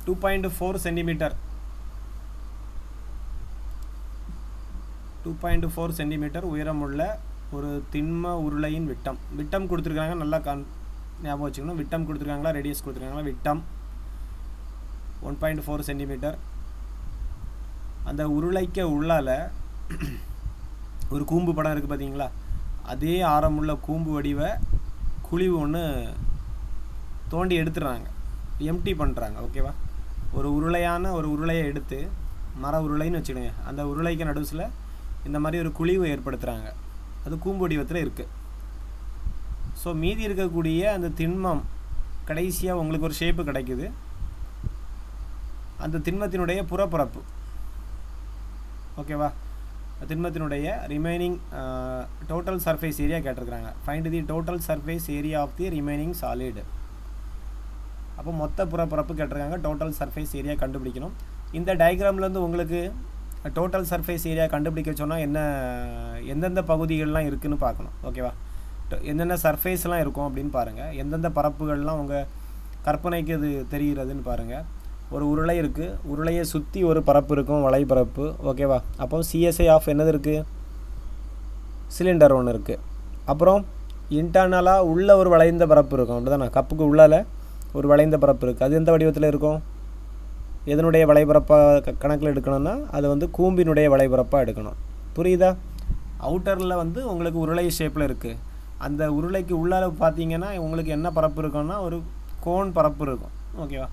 2.4 centimetre 2.4 centimetre உயரமுள்ள ஒரு திண்ம உருளையின் விட்டம் கொடுத்துருக்காங்க. நல்லா ஞாபகம் வச்சுக்கணும். விட்டம் கொடுத்துருக்காங்களா, ரேடியஸ் கொடுத்துருக்காங்களா? விட்டம் 1.4 சென்டிமீட்டர். அந்த உருளைக்கு உள்ளால் ஒரு கூம்பு படம் இருக்குது பார்த்தீங்களா? அதே ஆரமுள்ள கூம்பு வடிவ குழிவு ஒன்று தோண்டி எடுத்துடுறாங்க, எம்டி பண்ணுறாங்க. ஓகேவா? ஒரு உருளையை எடுத்து, மர உருளைன்னு வச்சுக்கோங்க, அந்த உருளைக்கு நடுவில் இந்த மாதிரி ஒரு குழிவு ஏற்படுத்துகிறாங்க. அது கூம்பு வடிவத்தில் இருக்குது. ஸோ மீதி இருக்கக்கூடிய அந்த திண்மம் கடைசியாக உங்களுக்கு ஒரு ஷேப்பு கிடைக்குது. அந்த திண்மத்தினுடைய புறப்பரப்பு, ஓகேவா? திண்மத்தினுடைய ரிமைனிங் டோட்டல் சர்ஃபேஸ் ஏரியா கேட்டிருக்கிறாங்க. Find the total surface area of the remaining solid. அப்போ மொத்த புறப்பரப்பு கேட்டிருக்காங்க. டோட்டல் சர்ஃபேஸ் ஏரியா கண்டுபிடிக்கணும். இந்த டயக்ராம்லேருந்து உங்களுக்கு டோட்டல் சர்ஃபேஸ் ஏரியா கண்டுபிடிக்க சொன்னால் எந்தெந்த பகுதிகள்லாம் இருக்குதுன்னு பார்க்கணும். ஓகேவா? என்னென்ன சர்ஃபேஸ்லாம் இருக்கும் அப்படின்னு பாருங்கள். எந்தெந்த பரப்புகள்லாம் உங்கள் கற்பனைக்கு இது தெரிகிறதுன்னு பாருங்கள். ஒரு உருளை இருக்குது, உருளையை சுற்றி ஒரு பரப்பு இருக்கும், வளைபரப்பு. ஓகேவா? அப்போ சிஎஸ்ஐ ஆஃப் என்னது இருக்குது? சிலிண்டர் ஒன்று இருக்குது. அப்புறம் இன்டர்னலாக உள்ள ஒரு வளைந்த பரப்பு இருக்கும், அப்படிதானே? கப்புக்கு உள்ளால் ஒரு வளைந்த பரப்பு இருக்குது. அது எந்த வடிவத்தில் இருக்கும்? எதனுடைய வளைபரப்பாக கணக்கில் எடுக்கணும்னா அது கூம்பினுடைய வளைபரப்பாக எடுக்கணும். புரியுதா? அவுட்டரில் உங்களுக்கு உருளை ஷேப்பில் இருக்குது. அந்த உருளைக்கு உள்ளால் பார்த்தீங்கன்னா உங்களுக்கு என்ன பரப்பு இருக்குன்னா ஒரு கோன் பரப்பு இருக்கும். ஓகேவா?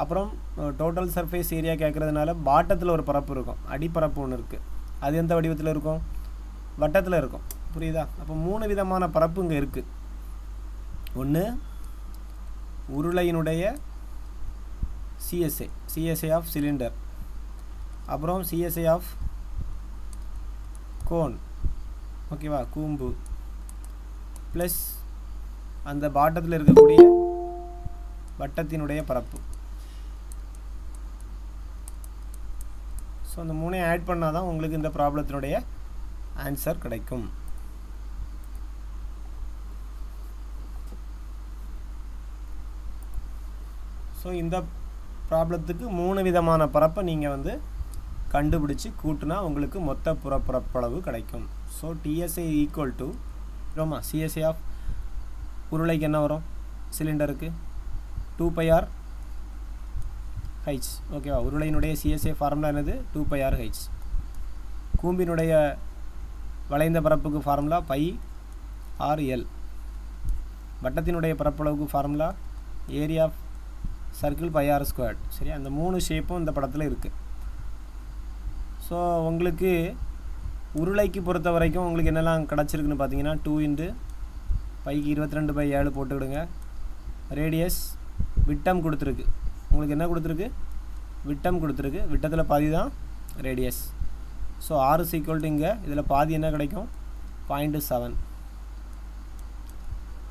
அப்புறம் டோட்டல் சர்ஃபேஸ் ஏரியா கேட்குறதுனால பாட்டத்தில் ஒரு பரப்பு இருக்கும், அடிப்பரப்பு ஒன்று இருக்குது. அது எந்த வடிவத்தில் இருக்கும்? வட்டத்தில் இருக்கும். புரியுதா? அப்போ 3 விதமான பரப்பு இங்கே இருக்குது. ஒன்று உருளையினுடைய சிஎஸ்ஐ ஆஃப் சிலிண்டர், அப்புறம் சிஎஸ்ஐ ஆஃப் கோன், ஓகேவா, கூம்பு, ப்ளஸ் அந்த பாட்டத்தில் இருக்கக்கூடிய வட்டத்தினுடைய பரப்பு. ஸோ அந்த 3 ஆட் பண்ணால் தான் உங்களுக்கு இந்த ப்ராப்ளத்தினுடைய ஆன்சர் கிடைக்கும். ஸோ இந்த ப்ராப்ளத்துக்கு 3 விதமான பரப்பை நீங்கள் கண்டுபிடிச்சி கூட்டினா உங்களுக்கு மொத்த புறப்பரப்பளவு கிடைக்கும். So TSI equal to CSI of உருளைக்கு என்ன வரும்? சிலிண்டருக்கு 2πr ஹைச். ஓகேவா? உருளையினுடைய சிஎஸ்ஐ ஃபார்முலா என்னது? 2πr H. கூம்பினுடைய வளைந்த பரப்புக்கு ஃபார்முலா πr/L. வட்டத்தினுடைய பரப்பளவுக்கு formula area of circle πr². சரி, அந்த 3 ஷேப்பும் இந்த படத்தில் இருக்குது. ஸோ உங்களுக்கு உருளைக்கு பொறுத்த வரைக்கும் உங்களுக்கு என்னெல்லாம் கிடச்சிருக்குன்னு பார்த்தீங்கன்னா 2 π 22/7 போட்டுக்கிடுங்க. ரேடியஸ், விட்டம் கொடுத்துருக்கு. உங்களுக்கு என்ன கொடுத்துருக்கு? விட்டம் கொடுத்துருக்கு. விட்டத்தில் பாதி தான் ரேடியஸ். ஸோ r = இங்கே இதில் பாதி என்ன கிடைக்கும்? 0.7.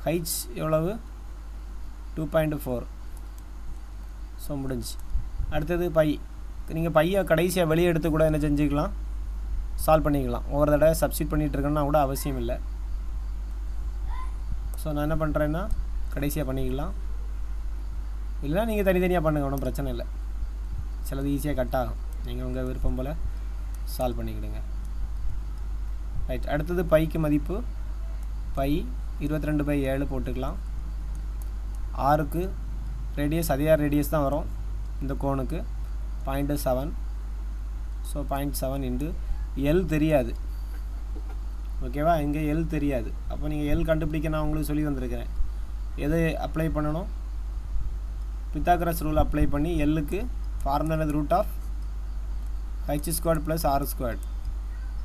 ஹைச் எவ்வளவு? 2.4. ஸோ முடிஞ்சு. அடுத்தது பை. நீங்கள் பையை கடைசியாக வெளியே எடுத்து கூட என்ன செஞ்சுக்கலாம்? சால்வ் பண்ணிக்கலாம். ஒவ்வொரு தடவை சப்ஸ்டிட் பண்ணிகிட்ருக்கேன்னா கூட அவசியம் இல்லை. ஸோ நான் என்ன பண்ணுறேன்னா கடைசியாக பண்ணிக்கலாம். இல்லைனா நீங்கள் தனித்தனியாக பண்ணுங்க, ஒன்றும் பிரச்சனை இல்லை. சிலது ஈஸியாக கட் ஆகும். நீங்கள் உங்கள் விருப்பம் போல் சால்வ் பண்ணிக்கிடுங்க. ரைட். அடுத்தது பைக்கு மதிப்பு π 22/7 போட்டுக்கலாம். ஆருக்கு ரேடியஸ் அதே ரேடியஸ் தான் வரும் இந்த கோனுக்கு, 0.7. ஸோ 0.7 இன்டு எல் தெரியாது. ஓகேவா? இங்கே எல் தெரியாது. அப்போ நீங்கள் எல் கண்டுபிடிக்க நான் உங்களுக்கு சொல்லி வந்திருக்கிறேன். எது அப்ளை பண்ணணும்? பித்தாகரஸ் ரூல் அப்ளை பண்ணி எல்லுக்கு ஃபார்முலா √h² + r².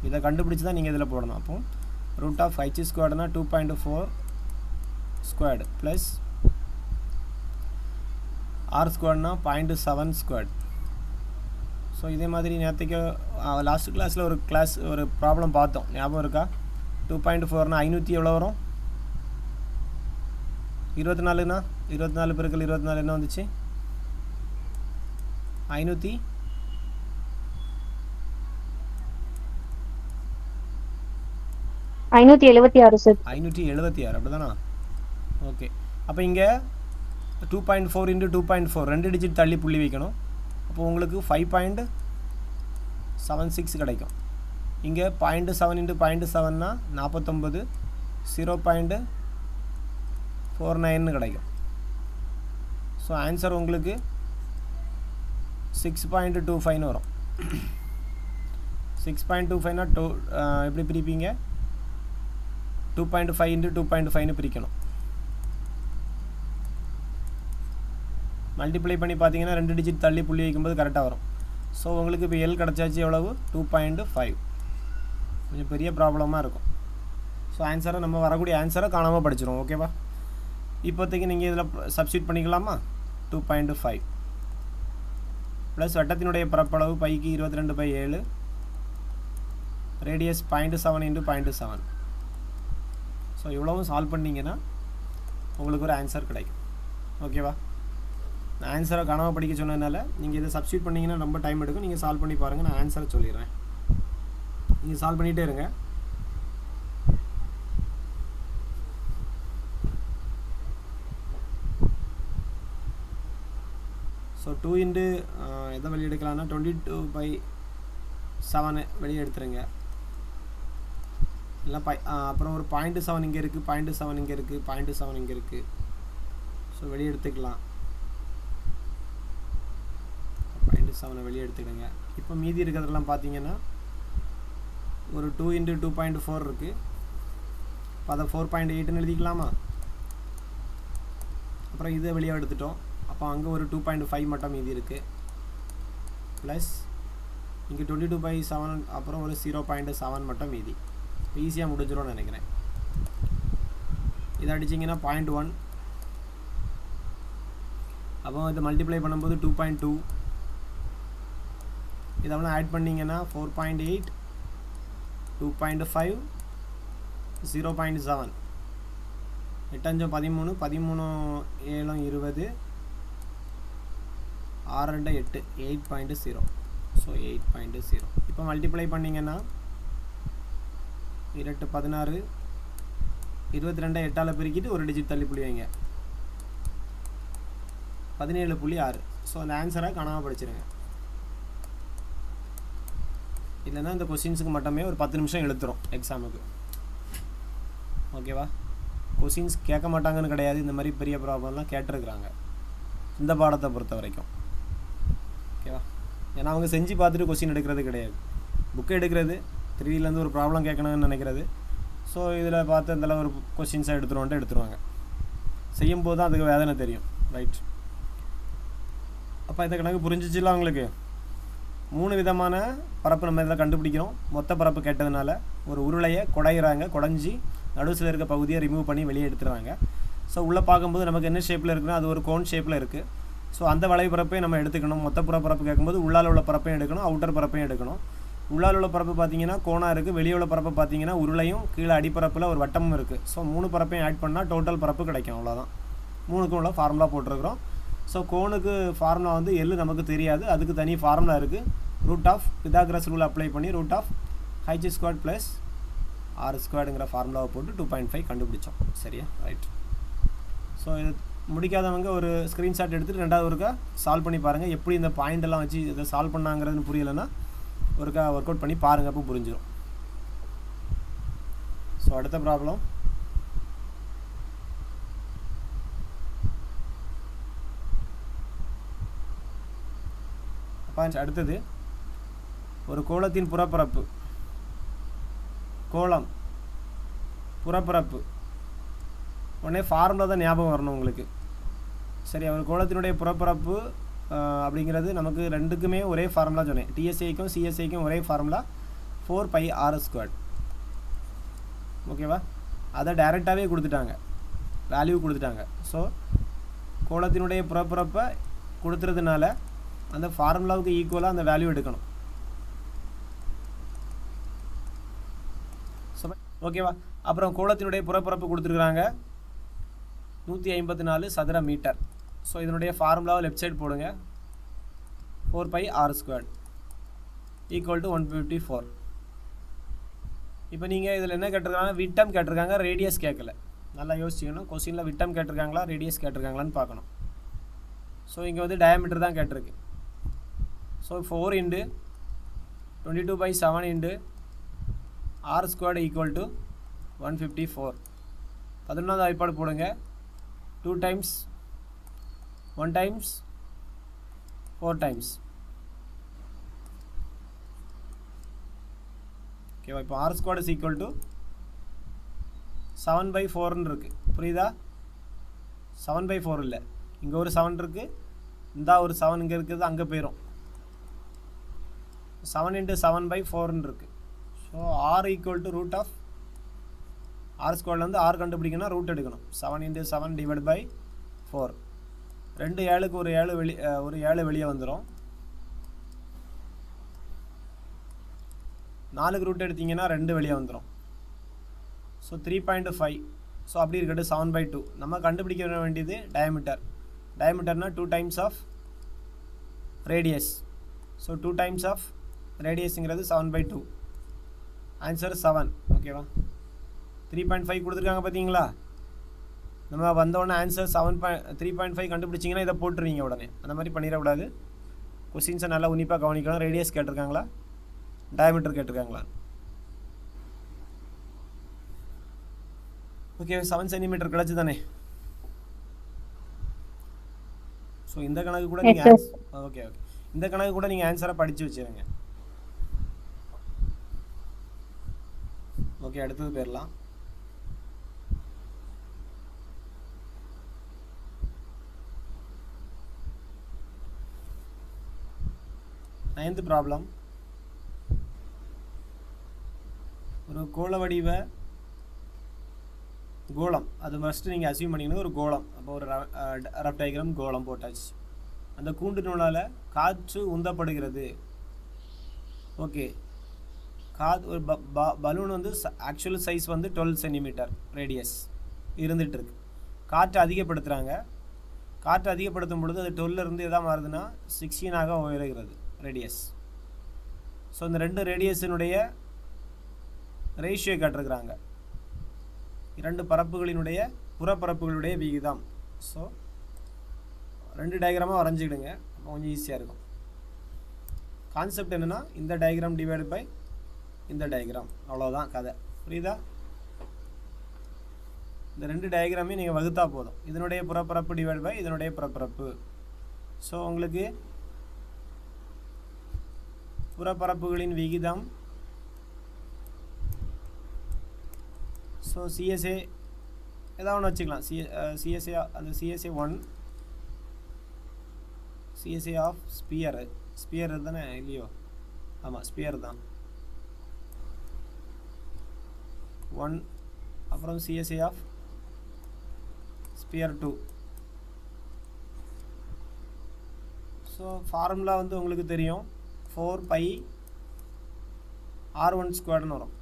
இதை கண்டுபிடிச்சி தான் நீங்கள் இதில் போடணும். அப்போ √h² 2.4 squared plus r² 0.7 so இதே மாதிரி நேற்றுக்கு லாஸ்ட் கிளாஸில் ஒரு ப்ராப்ளம் பார்த்தோம், ஞாபகம் இருக்கா? 2.4னா 500 எவ்வளோ வரும்? 24னா 24 × 24 என்ன வந்துச்சு? 576 சார். 576 அப்படிதானா? ஓகே. அப்போ இங்கே 2.4 into 2.4 2 டிஜிட் தள்ளி புள்ளி வைக்கணும். அப்போ உங்களுக்கு 5.76 கிடைக்கும். இங்கே 0.7 into 0.7னா 49, 0.49 கிடைக்கும். ஸோ ஆன்சர் உங்களுக்கு 6.25 வரும். 6.25னா எப்படி பிரிப்பீங்க? 2.5 into 2.5னு பிரிக்கணும். மல்டிப்ளை பண்ணி பார்த்தீங்கன்னா 2 டிஜிட் தள்ளி புள்ளி வைக்கும்போது கரெக்டாக வரும். ஸோ உங்களுக்கு இப்போ எல் கிடச்சாச்சு எவ்வளவு? 2.5. கொஞ்சம் பெரிய ப்ராப்ளமாக இருக்கும். ஸோ ஆன்சரை நம்ம வரக்கூடிய ஆன்சரை காணாமல் படிச்சிடும். ஓகேவா? இப்போதைக்கு நீங்கள் இதில் சப்ஸ்டியூட் பண்ணிக்கலாமா? 2.5 ப்ளஸ் வட்டத்தினுடைய பரப்பளவு பைக்கு 22/7, ரேடியஸ் 0.7 into 0.7. ஸோ இவ்வளவும் சால்வ் பண்ணிங்கன்னா உங்களுக்கு ஒரு ஆன்சர் கிடைக்கும். ஓகேவா? நான் ஆன்சரை காணாமல் படிக்க சொன்னதுனால நீங்கள் இதை சப்ஸ்டியூட் பண்ணிங்கன்னா ரொம்ப டைம் எடுக்கும். நீங்கள் சால்வ் பண்ணி பாருங்கள். நான் ஆன்சரை சொல்லிடுறேன். நீங்கள் சால்வ் பண்ணிகிட்டே இருங்க. ஸோ 2 into எதை வெளியே எடுக்கலாம்னா 22/7 வெளியே எடுத்துருங்க. இல்லை அப்புறம் ஒரு 0.7 இங்கே இருக்குது, 0.7 இங்கே இருக்குது, 0.7 இங்கே இருக்குது. ஸோ வெளியே எடுத்துக்கலாம். 0.7 வெளியே எடுத்துக்கிடுங்க. இப்போ மீதி இருக்கிறதெல்லாம் பார்த்தீங்கன்னா ஒரு 2 into 2.4 இருக்குது. இப்போ அதை 4.8ன்னு எழுதிக்கலாமா? அப்புறம் இதை வெளியே எடுத்துட்டோம். அப்போ அங்கே ஒரு 2.5 மட்டும் மீதி இருக்குது. ப்ளஸ் இங்கே 22/7 அப்புறம் ஒரு 0.7 மட்டும் மீதி. ஈஸியாக முடிஞ்சிடும்னு நினைக்கிறேன். இதை அடிச்சிங்கன்னா 0.1. அப்போ இதை மல்டிப்ளை பண்ணும்போது 2.2. இதெல்லாம் ஆட் பண்ணிங்கன்னா 4.8, 2.5, 0.7. 8 5 13, 13 7 20, 6 2 8, 8.0. ஸோ 8.0. இப்போ மல்டிப்ளை பண்ணிங்கன்னா 2 16, 22 8ஆல் பெருக்கிட்டு ஒரு டிஜிட் தள்ளி புள்ளி வைங்க. 17.6. ஸோ அந்த ஆன்சரை காணாமல் படிச்சிருங்க. இல்லைன்னா இந்த கொஸ்டின்ஸுக்கு மட்டுமே ஒரு 10 நிமிஷம் எழுத்துரும் எக்ஸாமுக்கு. ஓகேவா? கொஸ்டின்ஸ் கேட்க மாட்டாங்கன்னு கிடையாது. இந்த மாதிரி பெரிய ப்ராப்ளம்லாம் கேட்டிருக்கிறாங்க இந்த பாடத்தை பொறுத்த வரைக்கும். ஓகேவா? ஏன்னா அவங்க செஞ்சு பார்த்துட்டு கொஸ்டின் எடுக்கிறது கிடையாது. புக்கை எடுக்கிறது 3Dலேருந்து ஒரு ப்ராப்ளம் கேட்கணும்னு நினைக்கிறது. ஸோ இதில் பார்த்து அந்தளவு ஒரு கொஸ்டின்ஸாக எடுத்துருவாங்க. செய்யும்போது தான் அதுக்கு வேதனை தெரியும். ரைட்? அப்போ இந்த கணக்கு புரிஞ்சிச்சுல உங்களுக்கு? 3 விதமான பரப்பு நம்ம இதில் கண்டுபிடிக்கிறோம். மொத்த பரப்பு கேட்டதுனால ஒரு உருளையை குடையிறாங்க. குடஞ்சி நடுவில் இருக்க பகுதியை ரிமூவ் பண்ணி வெளியே எடுத்துடுறாங்க. ஸோ உள்ளே பார்க்கும்போது நமக்கு என்ன ஷேப்பில் இருக்குன்னா அது ஒரு கோன் ஷேப்பில் இருக்குது. ஸோ அந்த வளைவு பரப்பையும் நம்ம எடுத்துக்கணும். மொத்த பரப்பு கேட்கும்போது உள்ளால் உள்ள பரப்பையும் எடுக்கணும், அவுட்டர் பரப்பையும் எடுக்கணும். உள்ளால் உள்ள பரப்பு பார்த்தீங்கன்னா கோணாக இருக்குது. வெளியே உள்ள பரப்பு பார்த்தீங்கன்னா உருளையும் கீழே அடிப்பரப்பில் ஒரு வட்டமும் இருக்குது. ஸோ 3 பரப்பையும் ஆட் பண்ணால் டோட்டல் பரப்பு கிடைக்கும். அவ்வளோதான். 3க்கும் உள்ள ஃபார்முலா போட்டிருக்கிறோம். ஸோ கோனுக்கு ஃபார்முலா வந்து எல் நமக்கு தெரியாது. அதுக்கு தனி ஃபார்முலா இருக்குது. Root of Pythagoras rule apply பண்ணி ரூட் ஆஃப் h² + r² ஃபார்முலாவை போட்டு 2.5 கண்டுபிடிச்சோம். சரியா? ரைட். ஸோ இது முடிக்காதவங்க ஒரு ஸ்க்ரீன்ஷாட் எடுத்துகிட்டு ரெண்டாவது ஒருக்கா சால்வ் பண்ணி பாருங்கள். எப்படி இந்த பாயிண்டெல்லாம் வச்சு இதை சால்வ் பண்ணாங்கிறதுன்னு புரியலைன்னா ஒருக்கா ஒர்க் அவுட் பண்ணி பாருங்கள். அப்போ புரிஞ்சிடும். ஸோ அடுத்த ப்ராப்ளம். அப்போ அடுத்தது ஒரு கோளத்தின் புறப்பரப்பு. கோளம் புறப்பரப்பு. உடனே ஃபார்முலா தான் ஞாபகம் வரணும் உங்களுக்கு. சரி, ஒரு கோளத்தினுடைய புறப்பரப்பு அப்படிங்கிறது நமக்கு ரெண்டுக்குமே ஒரே ஃபார்முலா சொன்னேன். டிஎஸ்ஐக்கும் சிஎஸ்ஐக்கும் ஒரே ஃபார்முலா 4πr². ஓகேவா? அதை டைரெக்டாகவே கொடுத்துட்டாங்க, வேல்யூ கொடுத்துட்டாங்க. ஸோ கோளத்தினுடைய புறப்பரப்பை கொடுத்துறதுனால அந்த ஃபார்முலாவுக்கு ஈக்குவலாக அந்த வேல்யூ எடுக்கணும். ஓகேவா? அப்புறம் கோளத்தினுடைய புறப்பரப்பு கொடுத்துருக்குறாங்க 154 சதுர மீட்டர். ஸோ இதனுடைய ஃபார்முலாவை லெஃப்ட் சைடு போடுங்க. 4πr² = 154. இப்போ நீங்கள் இதில் என்ன கேட்டிருக்காங்க? விட்டம் கேட்டிருக்காங்க, ரேடியஸ் கேட்கல. நல்லா யோசிச்சுக்கணும். கொஸ்டினில் விட்டம் கேட்டிருக்காங்களா ரேடியஸ் கேட்டிருக்காங்களான்னு பார்க்கணும். ஸோ இங்கே வந்து டயாமீட்டர் தான் கேட்டிருக்கு. So 4 × 22/7 × r² = 154. 11வது வாய்ப்பாடு போடுங்க. 2 times 1 times 4 times. ஓகேவா? இப்போ r² = 7/4ன்னு இருக்குது. புரியுதா? 7/4 இல்லை, இங்கே ஒரு 7 இருக்குது, இந்த ஒரு 7 இங்கே இருக்குது, அங்கே போயிடும். 7 × 7/4ன்னு இருக்குது. ஸோ r = r²லேருந்து r கண்டுபிடிக்கணும்னா ரூட் எடுக்கணும். 7 × 7 / 4. 2 7க்கு ஒரு 7 வெளியே வந்துடும். 4க்கு ரூட் எடுத்திங்கன்னா 2 வெளியே வந்துடும். ஸோ 3.5. ஸோ அப்படி இருக்கட்டும். 7/2 நம்ம கண்டுபிடிக்க வேண்டியது டயாமீட்டர். டயாமீட்டர்னா 2 times of radius. So 2 times of ரேடியஸுங்கிறது 7/2. ஆன்சர் 7. ஓகேவா? 3.5 கொடுத்துருக்காங்க பார்த்தீங்களா? நம்ம வந்தோடனே ஆன்சர் 3.5 கண்டுபிடிச்சிங்கன்னா இதை போட்டுருவீங்க உடனே. அந்த மாதிரி பண்ணிடக்கூடாது. கொஸ்டின்ஸை நல்லா உன்னிப்பாக கவனிக்கலாம். ரேடியஸ் கேட்டிருக்காங்களா, டயாமீட்டர் கேட்டிருக்காங்களா? ஓகே, 7 cm கிடச்சி தானே? ஸோ இந்த கணக்கு கூட நீங்கள் ஓகே இந்த கணக்கு கூட நீங்கள் ஆன்சரை படித்து வச்சுருங்க. ஓகே, அடுத்தது போயிடலாம். Ninth problem. ஒரு கோள வடிவ கோளம், அது ஃபஸ்ட்டு நீங்கள் அசியூம் பண்ணிங்கன்னா ஒரு கோளம். அப்போ ஒரு ரஃப் டயக்ராம் கோளம் போட்டாச்சு. அந்த கூண்டு நூலால் காற்று உந்தப்படுகிறது. ஓகே, ஒரு பலூன் வந்து ஆக்சுவல் சைஸ் வந்து 12 cm ரேடியஸ் இருந்துகிட்ருக்கு. காற்று அதிகப்படுத்துகிறாங்க. காற்று அதிகப்படுத்தும் பொழுது அது 12 எதாக மாறுதுன்னா 16 உயர்கிறது ரேடியஸ். ஸோ இந்த 2 ரேடியஸினுடைய ரேஷியோ கேட்டிருக்கிறாங்க. 2 பரப்புகளினுடைய புறப்பரப்புகளுடைய விகிதம். ஸோ 2 டயக்ராமாக வரைஞ்சிக்கிடுங்க, கொஞ்சம் ஈஸியாக இருக்கும். கான்செப்ட் என்னென்னா இந்த டயக்ராம் டிவைட் பை இந்த டயக்ராம், அவ்வளோதான் கதை. புரியுதா? இந்த 2 டயக்ராமே நீங்கள் வகுத்தா போதும். இதனுடைய புறப்பரப்பு டிவைட் பை இதனுடைய புறப்பரப்பு. ஸோ உங்களுக்கு புறப்பரப்புகளின் விகிதம். ஸோ சிஎஸ்ஏ ஏதாவது ஒன்று வச்சுக்கலாம். சிஎஸ்ஏ அந்த சிஎஸ்ஏ 1 சிஎஸ்ஏ ஆஃப் ஸ்பியர் தானே இல்லையோ? ஆமாம், ஸ்பியர் தான் 1. அப்புறம் CSA of sphere 2. So formula வந்து உங்களுக்கு தெரியும், 4πr1² வரும்.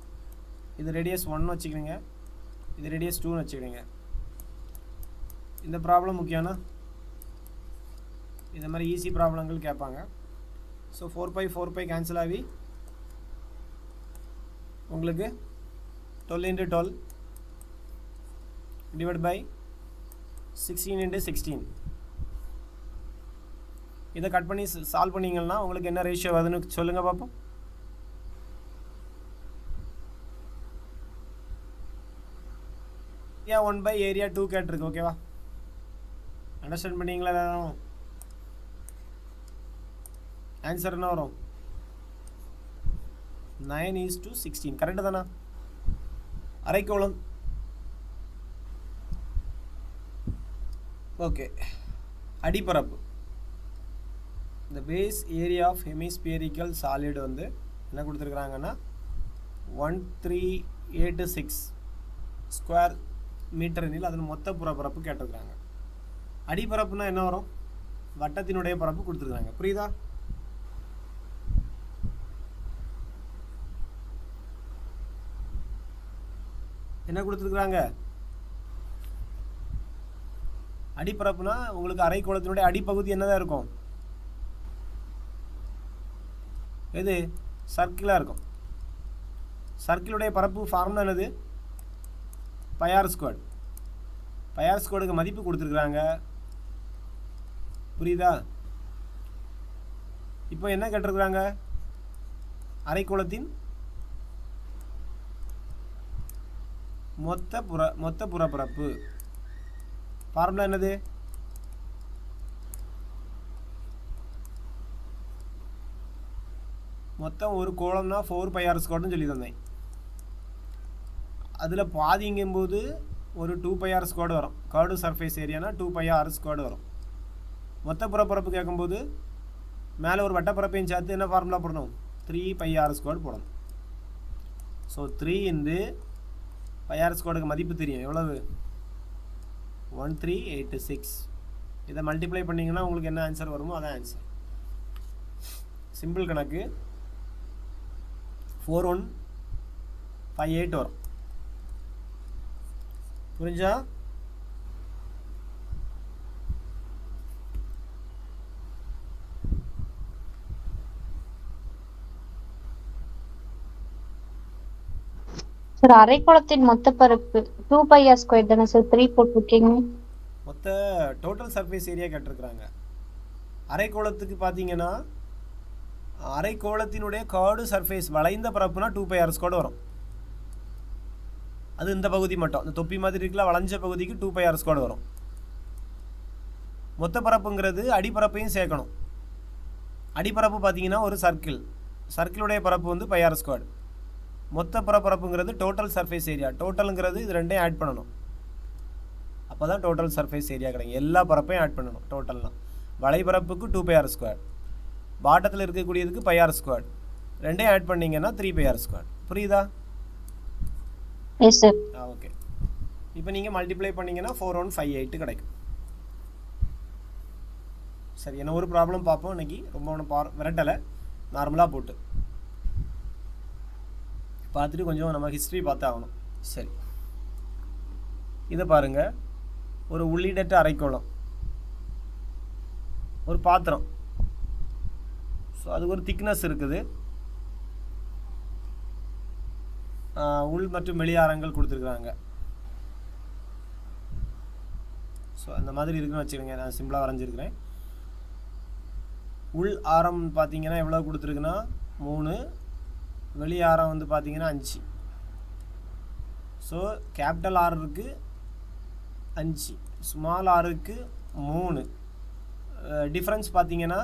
இது ரேடியஸ் 1 வச்சுக்கிடுங்க, இது ரேடியஸ் 2 வச்சுக்கிடுங்க. இந்த ப்ராப்ளம் முக்கியம்னா இந்த மாதிரி ஈஸி ப்ராப்ளங்கள் கேட்பாங்க. ஸோ 4π கேன்சல் ஆகி உங்களுக்கு 12 × 12 டிவைட் பை 16 × 16. இதை கட் பண்ணி சால்வ் பண்ணிங்கன்னா உங்களுக்கு என்ன ரேஷியோ வருதுன்னு சொல்லுங்கள் பார்ப்போம். ஏரியா 1 ஏரியா 2 கேட்டிருக்கு. ஓகேவா? அண்டர்ஸ்டாண்ட் பண்ணிங்களா? ஆன்சர் என்ன வரும்? 9:16. கரெக்டு தானா? அரைக்கோளம். ஓகே, அடிப்பரப்பு. இந்த பேஸ் ஏரியா ஆஃப் ஹெமிஸ்பியரிக்கல் சாலிட் வந்து என்ன கொடுத்துருக்குறாங்கன்னா 1386 ஸ்கொயர் மீட்டர் எண்ணில் அதன் மொத்த புறப்பரப்பு கேட்டிருக்கிறாங்க. அடிப்பரப்புனா என்ன வரும்? வட்டத்தினுடைய பரப்பு கொடுத்துருக்காங்க. புரியுதா? என்ன கொடுத்துருக்குறாங்க? அடிப்பரப்புனா உங்களுக்கு அரைக்கோளத்தினுடைய அடிப்பகுதி என்னதான் இருக்கும்? எது? சர்க்கிளாக இருக்கும். சர்க்கிளுடைய பரப்பு ஃபார்முலா என்னது? πr². πr² மதிப்பு கொடுத்துருக்குறாங்க. புரியுதா? இப்போ என்ன கேட்டிருக்கிறாங்க? அரைக்கோளத்தின் மொத்த புறப்பரப்பு. ஃபார்முலா என்னது? மொத்தம் ஒரு கோளம்னா 4πr² சொல்லி தந்தேன். அதில் பாதிங்கும்போது ஒரு 2πr² வரும். கர்டு சர்ஃபேஸ் ஏரியானா 2πr² வரும். மொத்த புறப்பரப்பு கேட்கும்போது மேலே ஒரு வட்டப்பரப்பையும் சேர்த்து என்ன ஃபார்முலா போடணும்? 3πr² போடணும். ஸோ 3 இன்டு πr²க்கு மதிப்பு தெரியும் எவ்வளவு? 1386. இதை மல்டிப்ளை பண்ணிங்கன்னா உங்களுக்கு என்ன ஆன்சர் வருமோ அதான் ஆன்சர். சிம்பிள் கணக்கு. 4158 வரும். புரிஞ்சா? சார் அரைக்கோளத்தின் மொத்த பரப்பு 2πr² தானே சார்? 3 போட்டிருக்கீங்க. மொத்த டோட்டல் சர்ஃபேஸ் ஏரியா கேட்டிருக்கிறாங்க. அரைக்கோளத்துக்கு பார்த்தீங்கன்னா அரைக்கோளத்தினுடைய கர்டு சர்ஃபேஸ் வளைந்த பரப்புனா 2πr² வரும். அது இந்த பகுதி மட்டும், இந்த தொப்பி மாதிரி இருக்குல்ல வளைஞ்ச பகுதிக்கு 2πr² வரும். மொத்த பரப்புங்கிறது அடிப்பரப்பையும் சேர்க்கணும். அடிப்பரப்பு பார்த்தீங்கன்னா ஒரு சர்க்கிளுடைய பரப்பு வந்து πr². மொத்த பரப்பரப்புங்கிறது டோட்டல் சர்ஃபேஸ் ஏரியா. டோட்டலுங்கிறது இது ரெண்டையும் ஆட் பண்ணணும். அப்போ தான் டோட்டல் சர்ஃபேஸ் ஏரியா கிடைக்கும். எல்லா பரப்பையும் ஆட் பண்ணணும். டோட்டல்னால் வளைபரப்புக்கு 2πr², பாட்டத்தில் இருக்கக்கூடியதுக்கு πr², ரெண்டையும் ஆட் பண்ணிங்கன்னா 3πr². புரியுதா? Yes sir. ஓகே. இப்போ நீங்கள் மல்டிப்ளை பண்ணிங்கன்னா 4158 கிடைக்கும். சரி, என்ன ஒரு ப்ராப்ளம் பார்ப்போம் இன்றைக்கி. ரொம்ப ஒன்றும் விரட்டலை, நார்மலாக போட்டு பார்த்துட்டு கொஞ்சம் நம்ம ஹிஸ்ட்ரி பார்த்து ஆகணும். சரி, இதை பாருங்கள். ஒரு உள்ளீடற்ற அரைக்கோளம், ஒரு பாத்திரம். ஸோ அதுக்கு ஒரு திக்னஸ் இருக்குது. உள் மற்றும் வெளியாரங்கள் கொடுத்துருக்குறாங்க. ஸோ அந்த மாதிரி இருக்குன்னு வச்சுக்கோங்க. நான் சிம்பிளாக வரைஞ்சிருக்கிறேன். உள் ஆரம் பார்த்தீங்கன்னா எவ்வளோ கொடுத்துருக்குன்னா 3, வெளி ஆரம் வந்து பார்த்தீங்கன்னா 5. ஸோ கேபிட்டல் ஆருக்கு 5, ஸ்மால் ஆருக்கு 3. டிஃப்ரென்ஸ் பார்த்தீங்கன்னா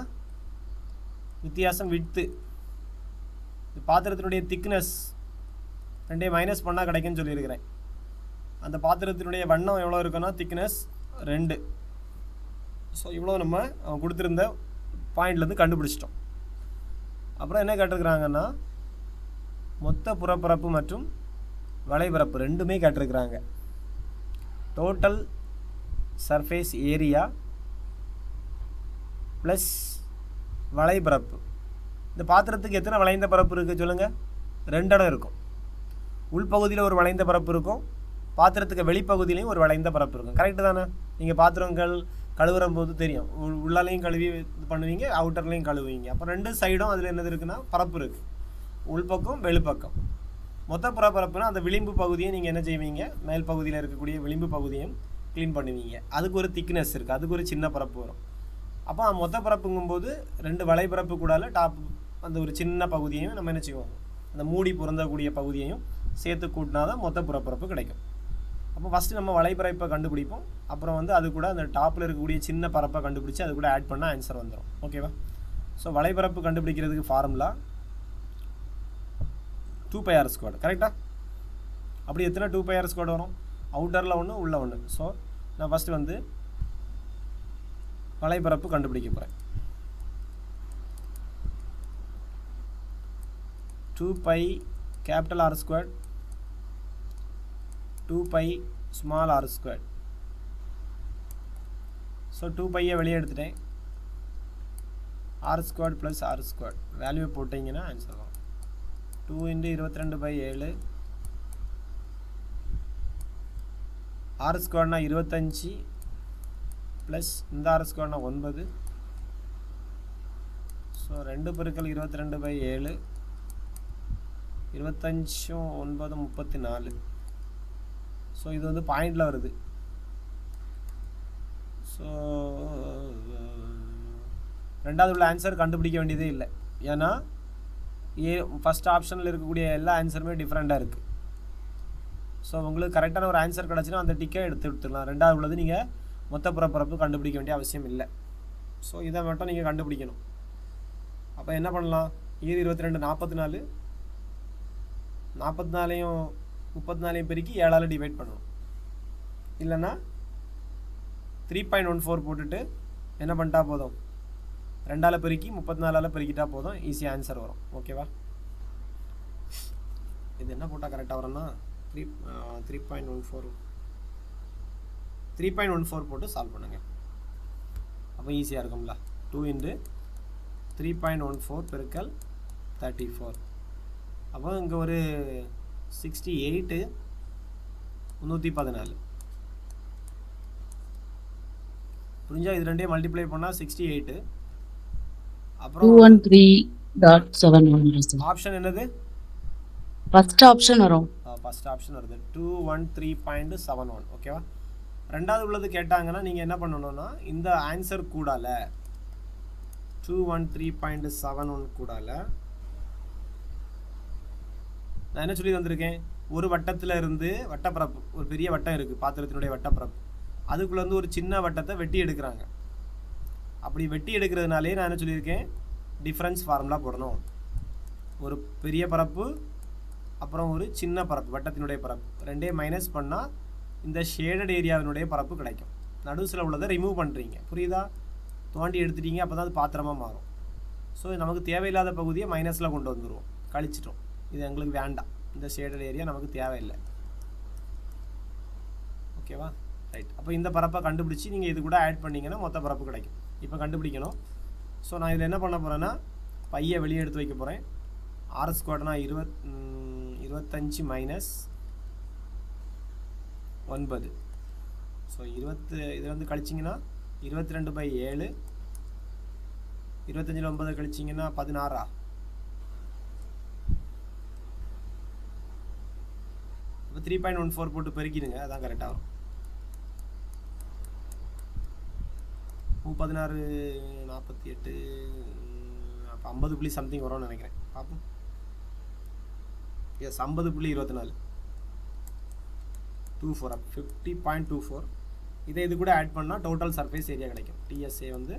வித்தியாசம் விட்த்து. பாத்திரத்தினுடைய திக்னஸ் ரெண்டையும் மைனஸ் பண்ணால் கிடைக்குன்னு சொல்லியிருக்கிறேன். அந்த பாத்திரத்தினுடைய வண்ணம் எவ்வளோ இருக்குன்னா திக்னஸ் 2. ஸோ இவ்வளோ நம்ம கொடுத்துருந்த பாயிண்ட்லேருந்து கண்டுபிடிச்சிட்டோம். அப்புறம் என்ன கேட்டிருக்கிறாங்கன்னா மொத்த புறப்பரப்பு மற்றும் வளைபரப்பு ரெண்டுமே கேட்டிருக்கிறாங்க. டோட்டல் சர்ஃபேஸ் ஏரியா ப்ளஸ் வளைபரப்பு. இந்த பாத்திரத்துக்கு எத்தனை வளைந்த பரப்பு இருக்குது சொல்லுங்கள்? 2 இடம் இருக்கும். உள்பகுதியில் ஒரு வளைந்த பரப்பு இருக்கும், பாத்திரத்துக்கு வெளிப்பகுதியிலையும் ஒரு வளைந்த பரப்பு இருக்கும். கரெக்டு தானே? நீங்கள் பாத்திரங்கள் கழுவுற போது தெரியும், உள்ளாலையும் கழுவி இது பண்ணுவீங்க, அவுட்டர்லையும் கழுவுவீங்க. அப்போ 2 சைடும் அதில் என்னது இருக்குன்னா பரப்பு இருக்குது, உள்பக்கம் வெளிப்பக்கம். மொத்த புறப்பரப்புனா அந்த விளிம்பு பகுதியை நீங்கள் என்ன செய்வீங்க? மேல் பகுதியில் இருக்கக்கூடிய விளிம்பு பகுதியும் க்ளீன் பண்ணுவீங்க. அதுக்கு ஒரு திக்னஸ் இருக்குது, அதுக்கு ஒரு சின்ன பரப்பு வரும். அப்போ மொத்த பரப்புங்கும்போது 2 வளைபரப்பு கூடால டாப் அந்த ஒரு சின்ன பகுதியையும் நம்ம என்ன செய்வோம்? அந்த மூடி பொருந்தக்கூடிய பகுதியையும் சேர்த்து கூட்டினா தான் மொத்த புறப்பரப்பு கிடைக்கும். அப்போ ஃபஸ்ட்டு நம்ம வளைபரப்பை கண்டுபிடிப்போம். அப்புறம் வந்து அது கூட அந்த டாப்பில் இருக்கக்கூடிய சின்ன பரப்பை கண்டுபிடிச்சி அது கூட ஆட் பண்ணால் ஆன்சர் வந்துடும். ஓகேவா? ஸோ வளைபரப்பு கண்டுபிடிக்கிறதுக்கு ஃபார்முலா 2πr². கரெக்டாக? அப்படி எத்தனை 2πr² வரும்? அவுட்டரில் 1, உள்ள 1. ஸோ நான் ஃபஸ்ட்டு வந்து வளைபரப்பு கண்டுபிடிக்க போகிறேன். 2π capital R², 2π small r². So 2πயை வெளியே எடுத்துட்டேன். r² + r². வேல்யூ போட்டிங்கன்னா ஆன்சர் வரும். 2 × 22/7. r² 25 ப்ளஸ் இந்த r² 9. ஸோ 2 × 22/7, 25 9 34. ஸோ இது வந்து பாயிண்டில் வருது. ஸோ ரெண்டாவது உள்ள ஆன்சர் கண்டுபிடிக்க வேண்டியதே இல்லை. ஏன்னா ஃபஸ்ட் ஆப்ஷனில் இருக்கக்கூடிய எல்லா ஆன்சருமே டிஃப்ரெண்ட்டாக இருக்குது. ஸோ உங்களுக்கு கரெக்டான ஒரு ஆன்சர் கிடச்சின்னா அந்த டிக்கை எடுத்துடலாம். ரெண்டாவது உள்ளது நீங்கள் மொத்த புறப்பரப்பு கண்டுபிடிக்க வேண்டிய அவசியம் இல்லை. ஸோ இதை மட்டும் நீங்கள் கண்டுபிடிக்கணும். அப்போ என்ன பண்ணலாம்? 22 44, 44ஐயும் 34ஐயும் பெருக்கி 7ஆல் டிவைட் பண்ணணும். இல்லைன்னா 3.14 போட்டுட்டு என்ன பண்ணிட்டா போதும், 2ஆல் பெருக்கி 34ஆல் பெருக்கிட்டா போதும், ஈஸியாக ஆன்சர் வரும். ஓகேவா? இது என்ன போட்டால் கரெக்டாக வரும்னா 3.14 போட்டு சால்வ் பண்ணுங்கள். அப்போ ஈஸியாக இருக்கும்ல. 2 × 3.14 பெருக்கல் 34. அப்போ இங்கே ஒரு 68 314. புரிஞ்சா? இது ரெண்டையும் மல்டிப்ளை பண்ணால் 68. அப்புறம் 213.71 ஆப்ஷன் என்னது? ஃபர்ஸ்ட் ஆப்ஷன் வரும். ஃபர்ஸ்ட் ஆப்ஷன் வருது 213.71. ஓகேவா? ரெண்டாவது உள்ளது கேட்டாங்கன்னா நீங்கள் என்ன பண்ணணும்னா இந்த ஆன்சர் கூடால 213.71 கூடால நான் என்ன சொல்லி வந்திருக்கேன், ஒரு வட்டத்தில் இருந்து வட்டப்பரப்பு, ஒரு பெரிய வட்டம் இருக்குது பாத்திரத்தினுடைய வட்டப்பரப்பு, அதுக்குள்ளேருந்து ஒரு சின்ன வட்டத்தை வெட்டி எடுக்கிறாங்க. அப்படி வெட்டி எடுக்கிறதுனாலே நான் என்ன சொல்லியிருக்கேன், டிஃப்ரென்ஸ் ஃபார்முலா போடணும். ஒரு பெரிய பரப்பு அப்புறம் ஒரு சின்ன பரப்பு, வட்டத்தினுடைய பரப்பு ரெண்டையும் மைனஸ் பண்ணால் இந்த ஷேடட் ஏரியாவினுடைய பரப்பு கிடைக்கும். நடுசில் உள்ளதை ரிமூவ் பண்ணுறீங்க. புரியுதா? தோண்டி எடுத்துட்டீங்க, அப்போ தான் அது பாத்திரமாக மாறும். ஸோ நமக்கு தேவையில்லாத பகுதியை மைனஸில் கொண்டு வந்துடுவோம், கழிச்சிட்டோம். இது எங்களுக்கு வேண்டாம், இந்த ஷேடட் ஏரியா நமக்கு தேவையில்லை. ஓகேவா? ரைட். அப்போ இந்த பரப்பை கண்டுபிடிச்சி நீங்கள் இது கூட ஆட் பண்ணிங்கன்னா மொத்த பரப்பு கிடைக்கும். இப்போ கண்டுபிடிக்கணும். ஸோ நான் இதில் என்ன பண்ண போகிறேன்னா பையை வெளியே எடுத்து வைக்க போகிறேன். r²னா 25 மைனஸ் 9. ஸோ இது வந்து கழிச்சிங்கன்னா 22/7. 25ல் 9 கழிச்சிங்கன்னா 16. இப்போ 3.14 போட்டு பெருக்கிடுங்க, அதான் கரெக்டாக வரும். 16 48 அப்போ 50 சம்திங் வரும்னு நினைக்கிறேன். பார்ப்போம். எஸ், 50.24 24 அப் 50.24. இதை இது கூட ஆட் பண்ணால் டோட்டல் சர்ஃபேஸ் ஏரியா கிடைக்கும். டிஎஸ்ஏ வந்து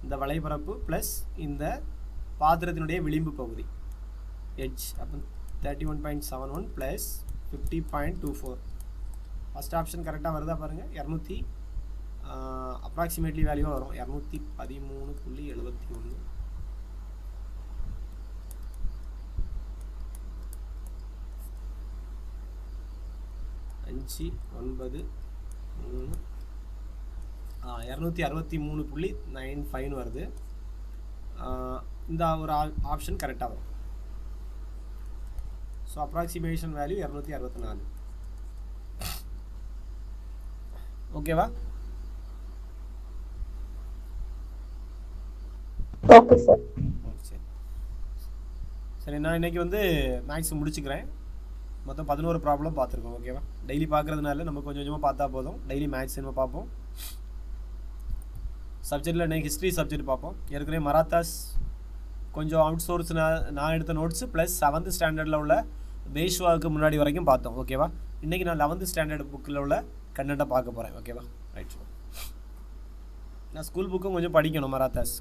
இந்த வலைப்பரப்பு ப்ளஸ் இந்த பாத்திரத்தினுடைய விளிம்பு பகுதி எட்ஜ். அப்போ 31.71 ப்ளஸ் 50.24. ஃபஸ்ட் ஆப்ஷன் கரெக்டாக வருதா பாருங்கள். 200 அப்ராக்சிமேட்லி வேல்யூவாக வரும். 213.71. 5 9 3 263.95 வருது. இந்த ஒரு ஆப்ஷன் கரெக்டாக வரும். So approximation value 264. ஓகேவா? Okay sir. சரி, நான் இன்றைக்கி வந்து மேக்ஸ் முடிச்சுக்கிறேன். மொத்தம் 11 ப்ராப்ளம் பார்த்துருக்கோம். ஓகேவா? டெய்லி பார்க்குறதுனால நம்ம கொஞ்சம் கொஞ்சமாக பார்த்தா போதும். டெய்லி மேக்ஸ் நம்ம பார்ப்போம். சப்ஜெக்டில் இன்றைக்கி ஹிஸ்ட்ரி சப்ஜெக்ட் பார்ப்போம். ஏற்கனவே மராத்தாஸ் கொஞ்சம் அவுட் சோர்ஸ் நான் எடுத்த நோட்ஸு ப்ளஸ் 7th ஸ்டாண்டர்டில் உள்ள பேஷ்வாவுக்கு முன்னாடி வரைக்கும் பார்த்தோம். ஓகேவா? இன்றைக்கி நான் 11th ஸ்டாண்டர்ட் புக்கில் உள்ள கண்டென்ட்டை பார்க்க போகிறேன். ஓகேவா? ரைட். நான் ஸ்கூல் புக்கும் கொஞ்சம் படிக்கணும். மராத்தாஸ்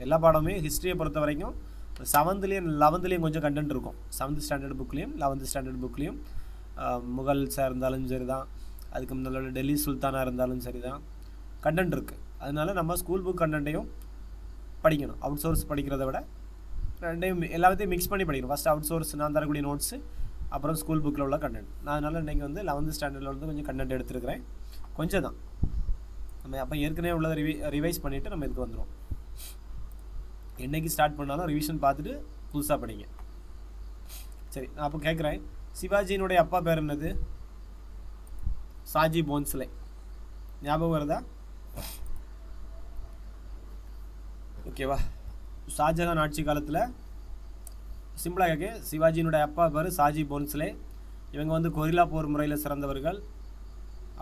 எல்லா பாடமே ஹிஸ்ட்ரியை பொறுத்த வரைக்கும் 7th-லேயும் 11th-லேயும் கொஞ்சம் கண்டென்ட் இருக்கும். 7th ஸ்டாண்டர்ட் புக்லேயும் 11th ஸ்டாண்டர்ட் புக்லேயும் முகல்ஸாக இருந்தாலும் சரி தான், அதுக்கு முன்னாடி டெல்லி சுல்தானாக இருந்தாலும் சரி தான், கண்டென்ட் இருக்குது. அதனால நம்ம ஸ்கூல் புக் கண்டென்ட்டையும் படிக்கணும். அவுட் சோர்ஸ் படிக்கிறத விட ரெண்டையும் எல்லாத்தையும் மிக்ஸ் பண்ணி படிக்கணும். ஃபஸ்ட்டு அவுட் சோர்ஸ் நான் தரக்கூடிய நோட்ஸு, அப்புறம் ஸ்கூல் புக்கில் உள்ள கண்டென்ட். நான் அதனால் இன்றைக்கி வந்து 11th ஸ்டாண்டர்டில் வந்து கொஞ்சம் கண்டென்ட் எடுத்துருக்கிறேன். கொஞ்சம் தான் நம்ம அப்போ ஏற்கனவே உள்ளதை ரிவைஸ் பண்ணிவிட்டு நம்ம இதுக்கு வந்துடுவோம். என்றைக்கு ஸ்டார்ட் பண்ணாலும் ரிவிஷன் பார்த்துட்டு புதுசாக படிங்க. சரி, நான் அப்போ கேட்குறேன், சிவாஜியினுடைய அப்பா பேர் என்னது? சாஜி போன்ஸ்லே. ஞாபகம் வருதா? ஓகேவா? ஷாஜகான் ஆட்சி காலத்தில் சிம்பிளாக கேட்க, சிவாஜியினுடைய அப்பா பேர் சாஜி போன்ஸ்லே. இவங்க வந்து கொரில்லா போர் முறையில் சிறந்தவர்கள்.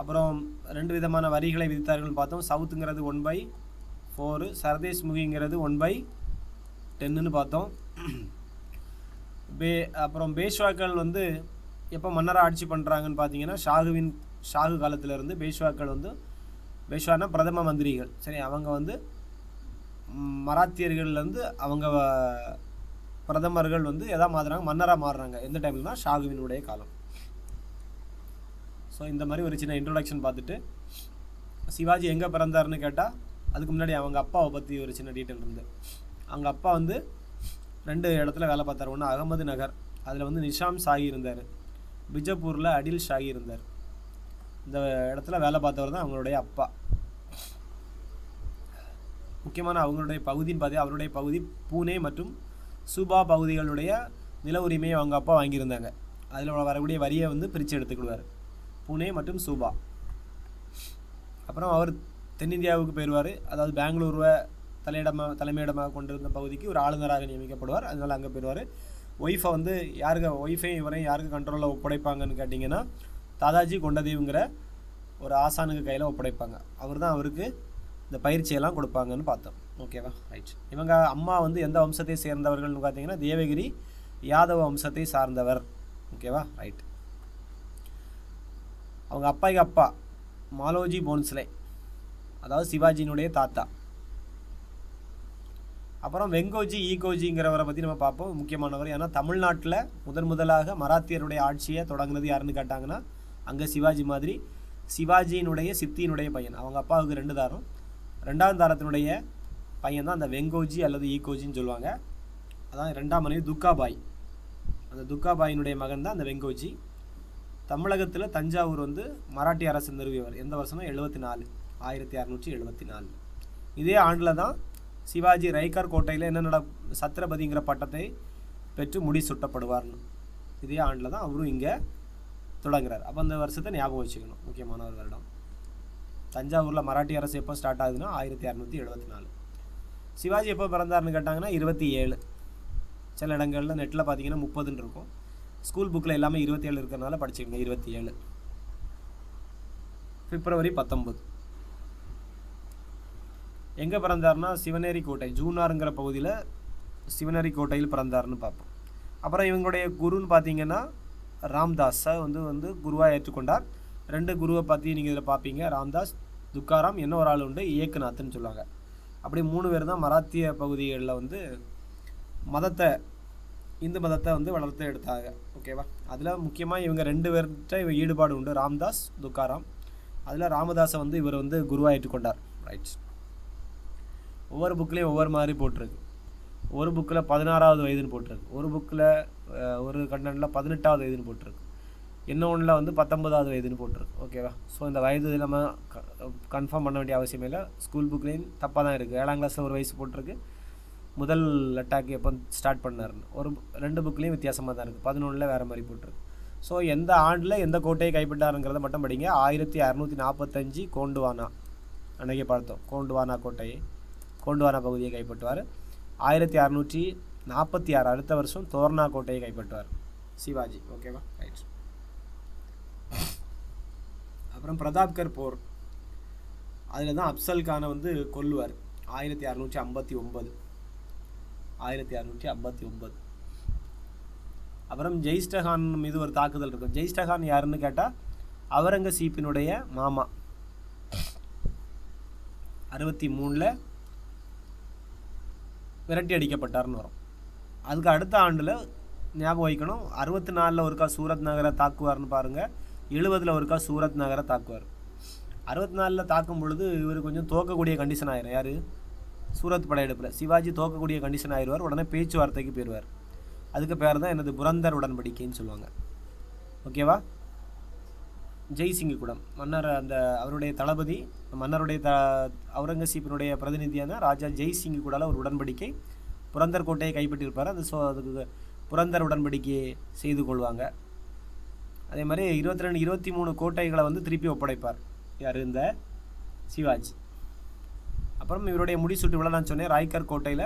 அப்புறம் 2 விதமான வரிகளை விதித்தார்கள் பார்த்தோம். சவுத்துங்கிறது 1/4 4. சரதேஷ் முகிங்கிறது 1/10ன்னு பார்த்தோம். அப்புறம் பேஷ்வாக்கள் வந்து எப்போ மன்னராக ஆட்சி பண்ணுறாங்கன்னு பார்த்தீங்கன்னா ஷாகு காலத்திலேருந்து பேஷ்வாக்கள் வந்து பேஷ்வானா பிரதம மந்திரிகள். சரி, அவங்க வந்து மராத்தியர்கள்லேருந்து அவங்க பிரதமர்கள் வந்து எதாவது மாறுறாங்க, மன்னராக மாறுறாங்க. எந்த டைம்லனா ஷாகுவினுடைய காலம். ஸோ இந்த மாதிரி ஒரு சின்ன இன்ட்ரொடக்ஷன் பார்த்துட்டு சிவாஜி எங்கே பிறந்தாருன்னு கேட்டால் அதுக்கு முன்னாடி அவங்க அப்பாவை பற்றி ஒரு சின்ன டீட்டெயில் இருந்து. அவங்க அப்பா வந்து 2 இடத்துல வேலை பார்த்தார். ஒன்று அகமது நகர், அதில் வந்து நிஷாம் ஷாகி இருந்தார். பிஜப்பூரில் அடில் ஷாகி இருந்தார். இந்த இடத்துல வேலை பார்த்தவர் தான் அவங்களுடைய அப்பா. முக்கியமான அவங்களுடைய பகுதின்னு பார்த்து அவருடைய பகுதி பூனே மற்றும் சூபா பகுதிகளுடைய நில உரிமையை அவங்க அப்பா வாங்கியிருந்தாங்க. அதில் வரக்கூடிய வரியை வந்து பிரித்து எடுத்துக்கிடுவார், பூனே மற்றும் சூபா. அப்புறம் அவர் தென்னிந்தியாவுக்கு போயிடுவார். அதாவது பெங்களூருவை தலைமையிடமாக கொண்டிருந்த பகுதிக்கு ஒரு ஆளுநராக நியமிக்கப்படுவார். அதனால் அங்கே போயிடுவார். ஒய்ஃபை வந்து ஒய்ஃபையும் இவரையும் யாருக்கு கண்ட்ரோலில் ஒப்படைப்பாங்கன்னு கேட்டிங்கன்னா தாதாஜி கொண்டதேவுங்கிற ஒரு ஆசானுக்கு கையில் ஒப்படைப்பாங்க. அவர் தான் அவருக்கு இந்த பயிற்சியெல்லாம் கொடுப்பாங்கன்னு பார்த்தோம். ஓகேவா, ரைட். இவங்க அம்மா வந்து எந்த வம்சத்தை சேர்ந்தவர்கள்னு பார்த்தீங்கன்னா தேவகிரி யாதவ வம்சத்தை சார்ந்தவர். ஓகேவா, ரைட். அவங்க அப்பாய்க்கு அப்பா மாலோஜி போன்ஸ்லே, அதாவது சிவாஜியினுடைய தாத்தா. அப்புறம் வெங்கோஜி ஈகோஜிங்கிறவரை பற்றி நம்ம பார்ப்போம். முக்கியமானவர். ஏன்னா தமிழ்நாட்டில் முதலாக மராத்தியருடைய ஆட்சியை தொடங்கினது யாருன்னு கேட்டாங்கன்னா அங்கே சிவாஜி மாதிரி சிவாஜியினுடைய சித்தியினுடைய பையன். அவங்க அப்பாவுக்கு 2 தாரம். 2ஆம் தாரத்தினுடைய பையன் தான் அந்த வெங்கோஜி அல்லது ஈகோஜின்னு சொல்லுவாங்க. அதான் 2ஆம் மனைவி துக்காபாய். அந்த துக்காபாயினுடைய மகன் தான் அந்த வெங்கோஜி. தமிழகத்தில் தஞ்சாவூர் வந்து மராட்டிய அரசு நிறுவியவர். எந்த வருஷம்னா 1674. இதே ஆண்டில் தான் சிவாஜி ரைக்கர் கோட்டையில் என்ன சத்ரபதிங்கிற பட்டத்தை பெற்று முடி சுட்டப்படுவார்னு. இதே ஆண்டில் தான் அவரும் இங்கே தொடங்குறார். அப்போ அந்த வருஷத்தை ஞாபகம் வச்சுக்கணும். முக்கியமான ஒரு வருடம். தஞ்சாவூரில் மராட்டிய அரசு எப்போ ஸ்டார்ட் ஆகுதுன்னா 1674. சிவாஜி எப்போ பிறந்தார்னு கேட்டாங்கன்னா 27. சில இடங்களில் நெட்டில் பார்த்தீங்கன்னா 30ன்னு இருக்கும். ஸ்கூல் புக்கில் எல்லாமே 27 இருக்கிறதுனால படிச்சுக்கோங்க. 27 பிப்ரவரி 19. எங்கே பிறந்தார்னா சிவனேரி கோட்டை, ஜூனாருங்கிற பகுதியில் சிவனேரி கோட்டையில் பிறந்தார்னு பார்ப்போம். அப்புறம் இவங்களுடைய குருன்னு பார்த்தீங்கன்னா ராம்தாஸை வந்து குருவாக ஏற்றுக்கொண்டார். 2 குருவை பற்றி நீங்கள் இதில் பார்ப்பீங்க. ராம்தாஸ், துக்காராம், என்ன ஒரு ஆள் உண்டு ஏக்நாத்னு சொல்லுவாங்க. அப்படி 3 பேர் தான் மராத்திய பகுதிகளில் வந்து இந்து மதத்தை வந்து வளர்த்து எடுத்தாங்க. ஓகேவா, அதில் முக்கியமாக இவங்க 2 பேர்கிட்ட ஈடுபாடு உண்டு, ராம்தாஸ், துக்காராம். அதில் ராமதாஸை வந்து இவர் வந்து குருவாக ஏற்றுக்கொண்டார். ரைட். ஒவ்வொரு புக்லேயும் ஒவ்வொரு மாதிரி போட்டிருக்கு. ஒரு புக்கில் 16வது வயதுன்னு போட்டிருக்கு, ஒரு புக்கில் ஒரு கண்டனில் 18வது வயதுன்னு போட்டிருக்கு, இன்னொன்றில் வந்து 19வது வயதுன்னு போட்டிருக்கு. ஓகேவா, ஸோ இந்த வயது நம்ம கன்ஃபார்ம் பண்ண வேண்டிய அவசியமே இல்லை. ஸ்கூல் புக்லேயும் தப்பாக தான் இருக்குது. 7ஆம் கிளாஸில் ஒரு வயசு போட்டிருக்கு, முதல் அட்டாக் எப்போ ஸ்டார்ட் பண்ணாருன்னு. 2 புக்லேயும் வித்தியாசமாக தான் இருக்குது. 11ல் வேறு மாதிரி போட்டிருக்கு. ஸோ எந்த ஆண்டில் எந்த கோட்டையை கைப்பற்றாருங்கிறத மட்டும் படிங்க. 1645 கோண்டுவானா, அன்றைக்கே பார்த்தோம். கோண்டுவானா பகுதியை கைப்பற்றுவார். 1646 அடுத்த வருஷம் தோர்னா கோட்டையை கைப்பற்றுவார் சிவாஜி. ஓகேவா, ரைட். அப்புறம் பிரதாப்கர் போர், அதில் தான் அப்சல் கானை வந்து கொல்லுவார். 1659. அப்புறம் ஜெய்ஸ்டகான் மீது ஒரு தாக்குதல் இருக்கும். ஜெய்ஸ்டகான் யாருன்னு கேட்டால் அவுரங்கசீப்பினுடைய மாமா. 63ல் விரட்டி அடிக்கப்பட்டார்னு வரும். அதுக்கு அடுத்த ஆண்டில் ஞாபகம் வைக்கணும், 64ல் ஒருக்கா சூரத் நகரை தாக்குவார்னு பாருங்கள், 70ல் ஒருக்கா சூரத் நகரை தாக்குவார். 64ல் தாக்கும் பொழுது இவர் கொஞ்சம் தோக்கக்கூடிய கண்டிஷன் ஆயிரும். யார்? சூரத் படையெடுப்பில் சிவாஜி தோக்கக்கூடிய கண்டிஷன் ஆயிடுவார். உடனே பேச்சுவார்த்தைக்கு போயிடுவார். அதுக்கு பேர் தான் என்னது புரந்தர் உடன்படிக்கைன்னு சொல்லுவாங்க. ஓகேவா, ஜெய்சிங் குடம் மன்னர், அந்த அவருடைய தளபதி மன்னருடைய அவுரங்கசீப்பினுடைய பிரதிநிதியான ராஜா ஜெய்சிங் கூடால ஒரு உடன்படிக்கை, புரந்தர் கோட்டையை கைப்பற்றியிருப்பார். அதுக்கு புரந்தர் உடன்படிக்கையை செய்து கொள்வாங்க. அதே மாதிரி 22 23 கோட்டைகளை வந்து திருப்பி ஒப்படைப்பார். யார்? இந்த சிவாஜி. அப்புறம் இவருடைய முடிசூட்டு விழா நான் சொன்னேன் ராய்கர் கோட்டையில்.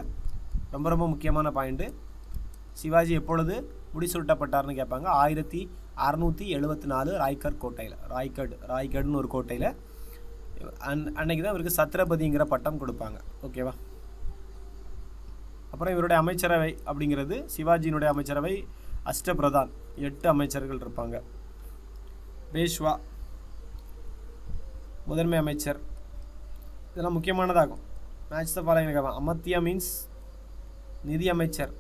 ரொம்ப முக்கியமான பாயிண்ட்டு, சிவாஜி எப்பொழுது முடிசூட்டப்பட்டார்னு கேட்பாங்க. 1674 ராய்கர் கோட்டையில், ராய்கட்னு ஒரு கோட்டையில் அன்னைக்கு தான் இவருக்கு சத்ரபதிங்கிற பட்டம் கொடுப்பாங்க. ஓகேவா? அப்புறம் இவருடைய அமைச்சரவை அப்படிங்கிறது, சிவாஜியினுடைய அமைச்சரவை அஷ்டபிரதான், 8 அமைச்சர்கள் இருப்பாங்க. பேஷ்வா முதன்மை அமைச்சர், இதெல்லாம் முக்கியமானதாகும். Match the following. Amartya means நிதி அமைச்சர்.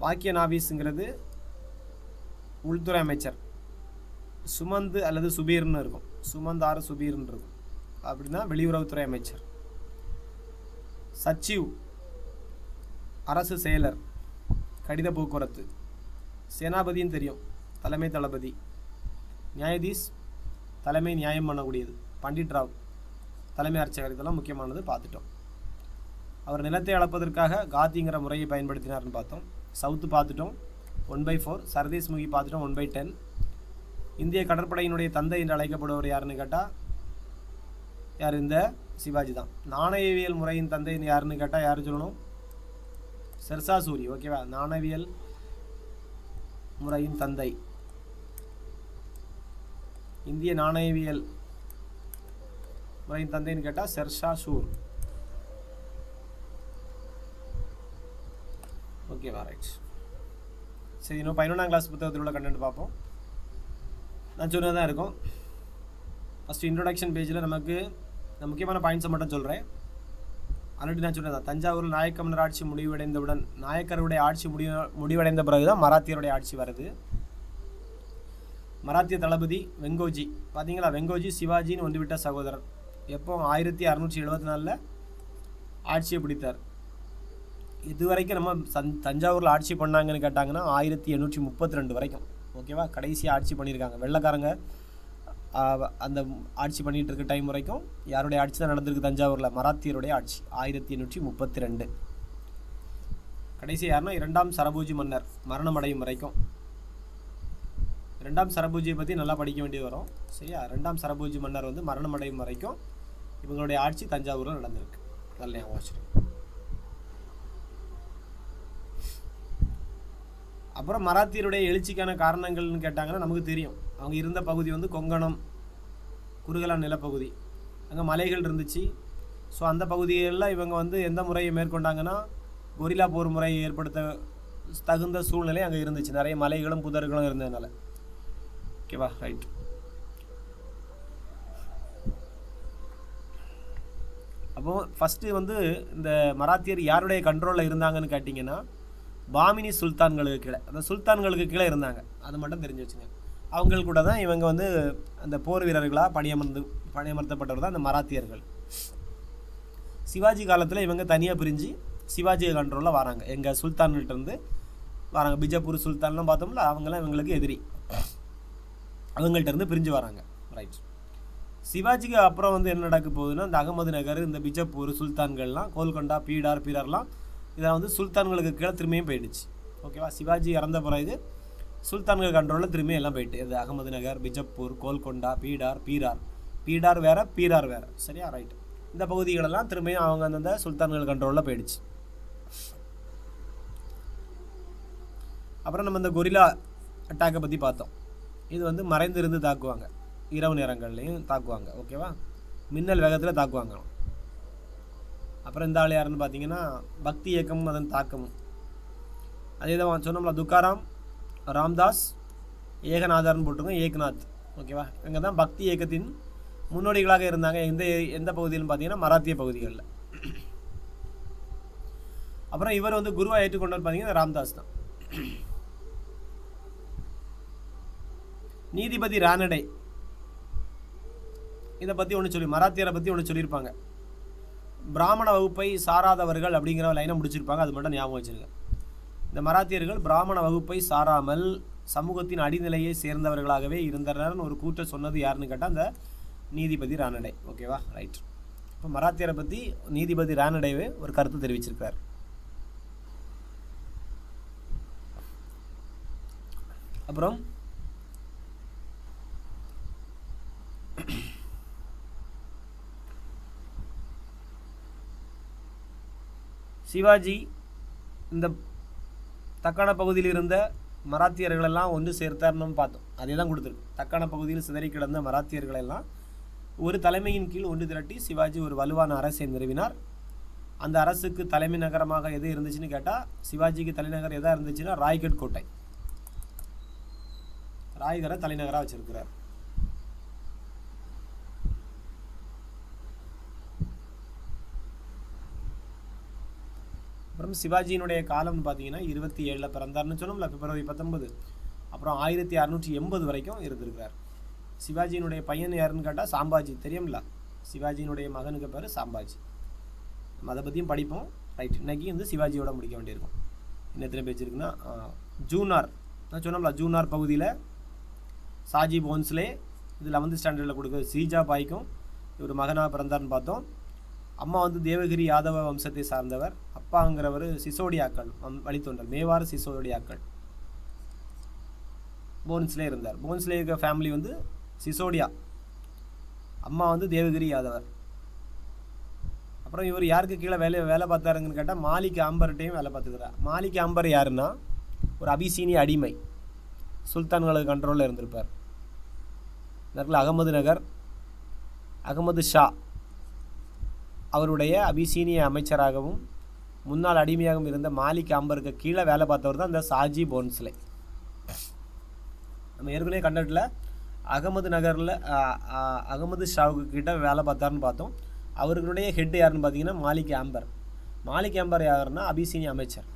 வாக்கிய நாபீஸுங்கிறது உள்துறை அமைச்சர். சுமந்த் அல்லது சுபீர்னு இருக்கும், சுமந்த் ஆர் சுபீர்னு இருக்கும், அப்படின்னா வெளியுறவுத்துறை அமைச்சர். சச்சிவ் அரசு செயலர், கடித போக்குவரத்து. சேனாபதின்னு தெரியும், தலைமை தளபதி. நியாயாதீஷ் தலைமை நியாயம் பண்ணக்கூடியது. பண்டிட் ராவ் தலைமை அர்ச்சகர். இதெல்லாம் முக்கியமானது பார்த்துட்டோம். அவர் நிலத்தை அளப்பதற்காக காத்திங்கிற முறையை பயன்படுத்தினார்னு பார்த்தோம். சவுத்து பார்த்துட்டோம், 1/4. சர்தேஸ் முகி பார்த்துட்டோம், 1/10. இந்திய கடற்படையினுடைய தந்தை என்று அழைக்கப்படுவர் யாருன்னு கேட்டால் யார்? இந்த சிவாஜி தான். நாணயவியல் முறையின் தந்தைன்னு யாருன்னு கேட்டால் யார் சொல்லணும்? ஷெர்ஷா சூரி. ஓகேவா? நாணயவியல் முறையின் தந்தை, இந்திய நாணயவியல் முறையின் தந்தைன்னு கேட்டால் ஷெர்ஷா சூர். ஓகேவா? ரைட். சரி, இன்னும் 11ஆம் கிளாஸ் புத்தகத்தில் உள்ள கண்டென்ட் பார்ப்போம். நான் சொன்னது தான் இருக்கும். ஃபஸ்ட்டு இன்ட்ரொடக்ஷன் பேஜில் நமக்கு நான் முக்கியமான பாயிண்ட்ஸை மட்டும் சொல்கிறேன். ஆல்ரெடி நான் சொன்னதான், தஞ்சாவூரில் நாயக்க மன்னர் ஆட்சி முடிவடைந்தவுடன், நாயக்கருடைய ஆட்சி முடிவடைந்த பிறகு தான் மராத்தியருடைய ஆட்சி வருது. மராத்திய தளபதி வெங்கோஜி. பார்த்தீங்களா? வெங்கோஜி சிவாஜின்னு வந்துவிட்ட சகோதரர். எப்போ? 1674 ஆட்சியை பிடித்தார். இதுவரைக்கும் நம்ம தஞ்சாவூரில் ஆட்சி பண்ணாங்கன்னு கேட்டாங்கன்னா 1832 வரைக்கும். ஓகேவா? கடைசியாக ஆட்சி பண்ணியிருக்காங்க வெள்ளைக்காரங்க. அந்த ஆட்சி பண்ணிகிட்டு இருக்க டைம் வரைக்கும் யாருடைய ஆட்சி தான் நடந்திருக்கு தஞ்சாவூரில்? மராத்தியருடைய ஆட்சி. 1832. கடைசி யாருன்னா 2ஆம் சரபோஜி மன்னர் மரணம் அடையும் வரைக்கும். 2ஆம் சரபோஜியை பற்றி நல்லா படிக்க வேண்டியது வரும். சரியா? 2ஆம் சரபோஜி மன்னர் வந்து மரணம் அடையும் வரைக்கும் இவங்களுடைய ஆட்சி தஞ்சாவூரில் நடந்திருக்கு. நல்ல ஞாபகம் வச்சுருக்கேன். அப்புறம் மராத்தியருடைய எழுச்சிக்கான காரணங்கள்னு கேட்டாங்கன்னா நமக்கு தெரியும். அவங்க இருந்த பகுதி வந்து கொங்கணம், குறுகலான் நிலப்பகுதி. அங்கே மலைகள் இருந்துச்சு. ஸோ அந்த பகுதிகளில் இவங்க வந்து எந்த முறையை மேற்கொண்டாங்கன்னா கொரில்லா போர் முறையை ஏற்படுத்த தகுந்த சூழ்நிலை அங்கே இருந்துச்சு. நிறைய மலைகளும் புதர்களும் இருந்ததுனால. ஓகேவா? ரைட். அப்போது ஃபஸ்ட்டு வந்து இந்த மராத்தியர் யாருடைய கண்ட்ரோலில் இருந்தாங்கன்னு கேட்டிங்கன்னா பாமினி சுல்தான்களுக்கு கீழே, அந்த சுல்தான்களுக்கு கீழே இருந்தாங்க. அதை மட்டும் தெரிஞ்சு வச்சுங்க. அவங்கள் கூட தான் இவங்க வந்து அந்த போர் வீரர்களாக பணியமர்த்தப்பட்டவர் தான் அந்த மராத்தியர்கள். சிவாஜி காலத்தில் இவங்க தனியாக பிரிஞ்சு சிவாஜி கண்ட்ரோலில் வராங்க. எங்கள் சுல்தான்கிட்டேருந்து வராங்க. பிஜப்பூர் சுல்தான்லாம் பார்த்தோம்ல, அவங்களாம் இவங்களுக்கு எதிரி. அவங்கள்ட்டேருந்து பிரிஞ்சு வராங்க. ரைட். சிவாஜிக்கு அப்புறம் வந்து என்ன நடக்க போகுதுன்னா, இந்த அகமது நகர், இந்த பிஜப்பூர் சுல்தான்கள்லாம், கோல்கொண்டா, பீடார்லாம் இதெல்லாம் வந்து சுல்தான்களுக்கு கீழே திரும்பியும் போயிடுச்சு. ஓகேவா? சிவாஜி இறந்த பிறகு சுல்தான்கள் கண்ட்ரோலில் திரும்பியும் எல்லாம் போயிட்டு, இது அகமது நகர், பிஜப்பூர், கோல்கொண்டா, பீடார் வேறு, பீரார் வேறு. சரியா? ரைட். இந்த பகுதிகளெல்லாம் திரும்பியும் அவங்க அந்தந்த சுல்தான்கள் கண்ட்ரோலில் போயிடுச்சு. அப்புறம் நம்ம இந்த கொரில்லா அட்டாக்கை பற்றி பார்த்தோம். இது வந்து மறைந்து இருந்து தாக்குவாங்க, இரவு நேரங்கள்லையும் தாக்குவாங்க. ஓகேவா? மின்னல் வேகத்தில் தாக்குவாங்க. அப்புறம் இந்த ஆள் யாருன்னு பார்த்தீங்கன்னா பக்தி இயக்கமும் அதன் தாக்கமும். அதே தான் சொன்னோம்ல, துக்காராம், ராம்தாஸ், ஏகநாதர்னு போட்டுருங்க, ஏக்நாத். ஓகேவா? இவங்க தான் பக்தி இயக்கத்தின் முன்னோடிகளாக இருந்தாங்க. எந்த பகுதியிலும் பார்த்தீங்கன்னா மராத்திய பகுதிகளில். அப்புறம் இவர் வந்து குருவாக ஏற்றுக்கொண்டார் பார்த்தீங்கன்னா ராம்தாஸ் தான். நீதிபதி ரானடே, இதை பற்றி ஒன்று மராத்தியரை பற்றி ஒன்று சொல்லியிருப்பாங்க. பிராமண வகுப்பை சாராதவர்கள் அப்படிங்கிற லைனை முடிச்சிருப்பாங்க. அது மட்டும் ஞாபகம் வச்சுருங்க. இந்த மராத்தியர்கள் பிராமண வகுப்பை சாராமல் சமூகத்தின் அடிநிலையை சேர்ந்தவர்களாகவே இருந்தனர்னு ஒரு கூற்றை சொன்னது யாருன்னு கேட்டால் அந்த நீதிபதி ரானடே. ஓகேவா? ரைட். இப்போ மராத்தியரை பற்றி நீதிபதி ரானடேவே ஒரு கருத்து தெரிவிச்சிருக்கார். அப்புறம் சிவாஜி இந்த தக்கான பகுதியில் இருந்த மராத்தியர்களெல்லாம் ஒன்று சேர்த்தார்னு பார்த்தோம். அதே தான் கொடுத்துருக்கு. தக்கான பகுதியில் சிதறி கிடந்த மராத்தியர்களெல்லாம் ஒரு தலைமையின் கீழ் ஒன்று திரட்டி சிவாஜி ஒரு வலுவான அரசை நிறுவினார். அந்த அரசுக்கு தலைமை நகரமாக எது இருந்துச்சுன்னு கேட்டால், சிவாஜிக்கு தலைநகர் எதாக இருந்துச்சுன்னா ராய்கட் கோட்டை. ராய்கரை தலைநகராக வச்சிருக்கிறார். அப்புறம் சிவாஜியினுடைய காலம்னு பார்த்தீங்கன்னா 27 பிறந்தார்னு சொன்னோம்ல, பிப்ரவரி 19. அப்புறம் 1680 வரைக்கும் இருந்திருக்கிறார். சிவாஜியினுடைய பையன் யாருன்னு கேட்டால் சாம்பாஜி, தெரியும்ல, சிவாஜியினுடைய மகனுக்கு பேர் சாம்பாஜி. நம்ம அதை பற்றியும் படிப்போம். ரைட், இன்னைக்கு வந்து சிவாஜியோட முடிக்க வேண்டியிருக்கும். இன்னும் எத்தனை பேஜ் இருக்குன்னா, ஜூனார், நான் சொன்னோம்ல, ஜூனார் பகுதியில் சாஜி போன்ஸ்லே, இது 11th ஸ்டாண்டர்டில் கொடுக்குறது. சீஜா பாய்க்கும் இவர் மகனாக பிறந்தார்னு பார்த்தோம். அம்மா வந்து தேவகிரி யாதவ வம்சத்தை சார்ந்தவர். அப்பாங்கிறவர் சிசோடியாக்கள் வழித்தோன்றல், மேவார் சிசோடியாக்கள். போன்ஸ்லே இருந்தார். போன்ஸ்லே இருக்க ஃபேமிலி வந்து சிசோடியா. அம்மா வந்து தேவகிரி யாதவர். அப்புறம் இவர் யாருக்கு கீழே வேலை பார்த்தாருங்கன்னு கேட்டால் மாலிக் ஆம்பர்கிட்டையும் வேலை பார்த்துக்கிறார். மாலிக் ஆம்பர் யாருன்னா ஒரு அபிசீனிய அடிமை, சுல்தான்களுக்கு கண்ட்ரோலில் இருந்திருப்பார். இந்த அகமது நகர், அகமது ஷா அவருடைய அபிசீனிய அமைச்சராகவும் முன்னாள் அடிமையாகவும் இருந்த மாலிக் ஆம்பருக்கு கீழே வேலை பார்த்தவர் தான் இந்த சாஜி போன்ஸ்லே. நம்ம ஏற்கனவே கண்டட்டில் அகமது நகரில் அகமது ஷாவுக்கு கிட்ட வேலை பார்த்தாருன்னு பார்த்தோம். அவர்களுடைய ஹெட் யாருன்னு பார்த்தீங்கன்னா மாலிக் ஆம்பர். மாலிக் ஆம்பர் யாருன்னா அபிசீனிய அமைச்சர்.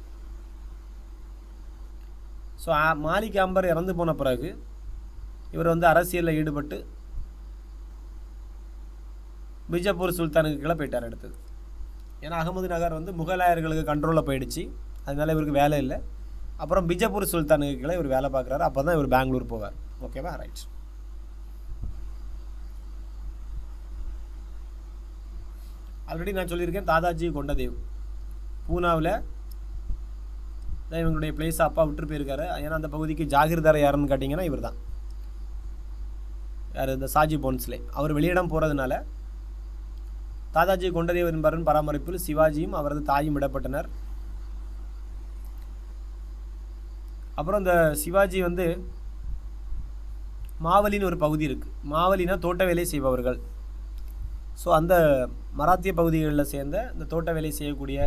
ஸோ மாலிக் ஆம்பர் இறந்து போன பிறகு இவர் வந்து அரசியலில் ஈடுபட்டு பிஜப்பூர் சுல்தானுக்கு கீழே போயிட்டார் அடுத்தது. ஏன்னா அகமது நகர் வந்து முகலாயர்களுக்கு கண்ட்ரோலில் போயிடுச்சு, அதனால இவருக்கு வேலை இல்லை. அப்புறம் பிஜப்பூர் சுல்தானுக்கு கீழே இவர் வேலை பார்க்குறாரு. அப்போ தான் இவர் பெங்களூர் போவார். ஓகேவா, ரைட். ஆல்ரெடி நான் சொல்லியிருக்கேன், தாதாஜி கொண்டதேவ் பூனாவில் தான் இவங்களுடைய பிளேஸை அப்பா விட்டு போயிருக்காரு. ஏன்னா அந்த பகுதிக்கு ஜாகிர்தார் யாருன்னு கேட்டிங்கன்னா இவர் தான். யார்? இந்த சாஜி போன்ஸ்லே. அவர் வெளியிடம் போகிறதுனால தாதாஜி கொண்டதேவ் என்பவரின் பராமரிப்பில் சிவாஜியும் அவரது தாயும் விடப்பட்டனர். அப்புறம் இந்த சிவாஜி வந்து மாவலின்னு ஒரு பகுதி இருக்குது. மாவலினா தோட்ட வேலை செய்பவர்கள். ஸோ அந்த மராத்திய பகுதிகளில் சேர்ந்த இந்த தோட்ட வேலை செய்யக்கூடிய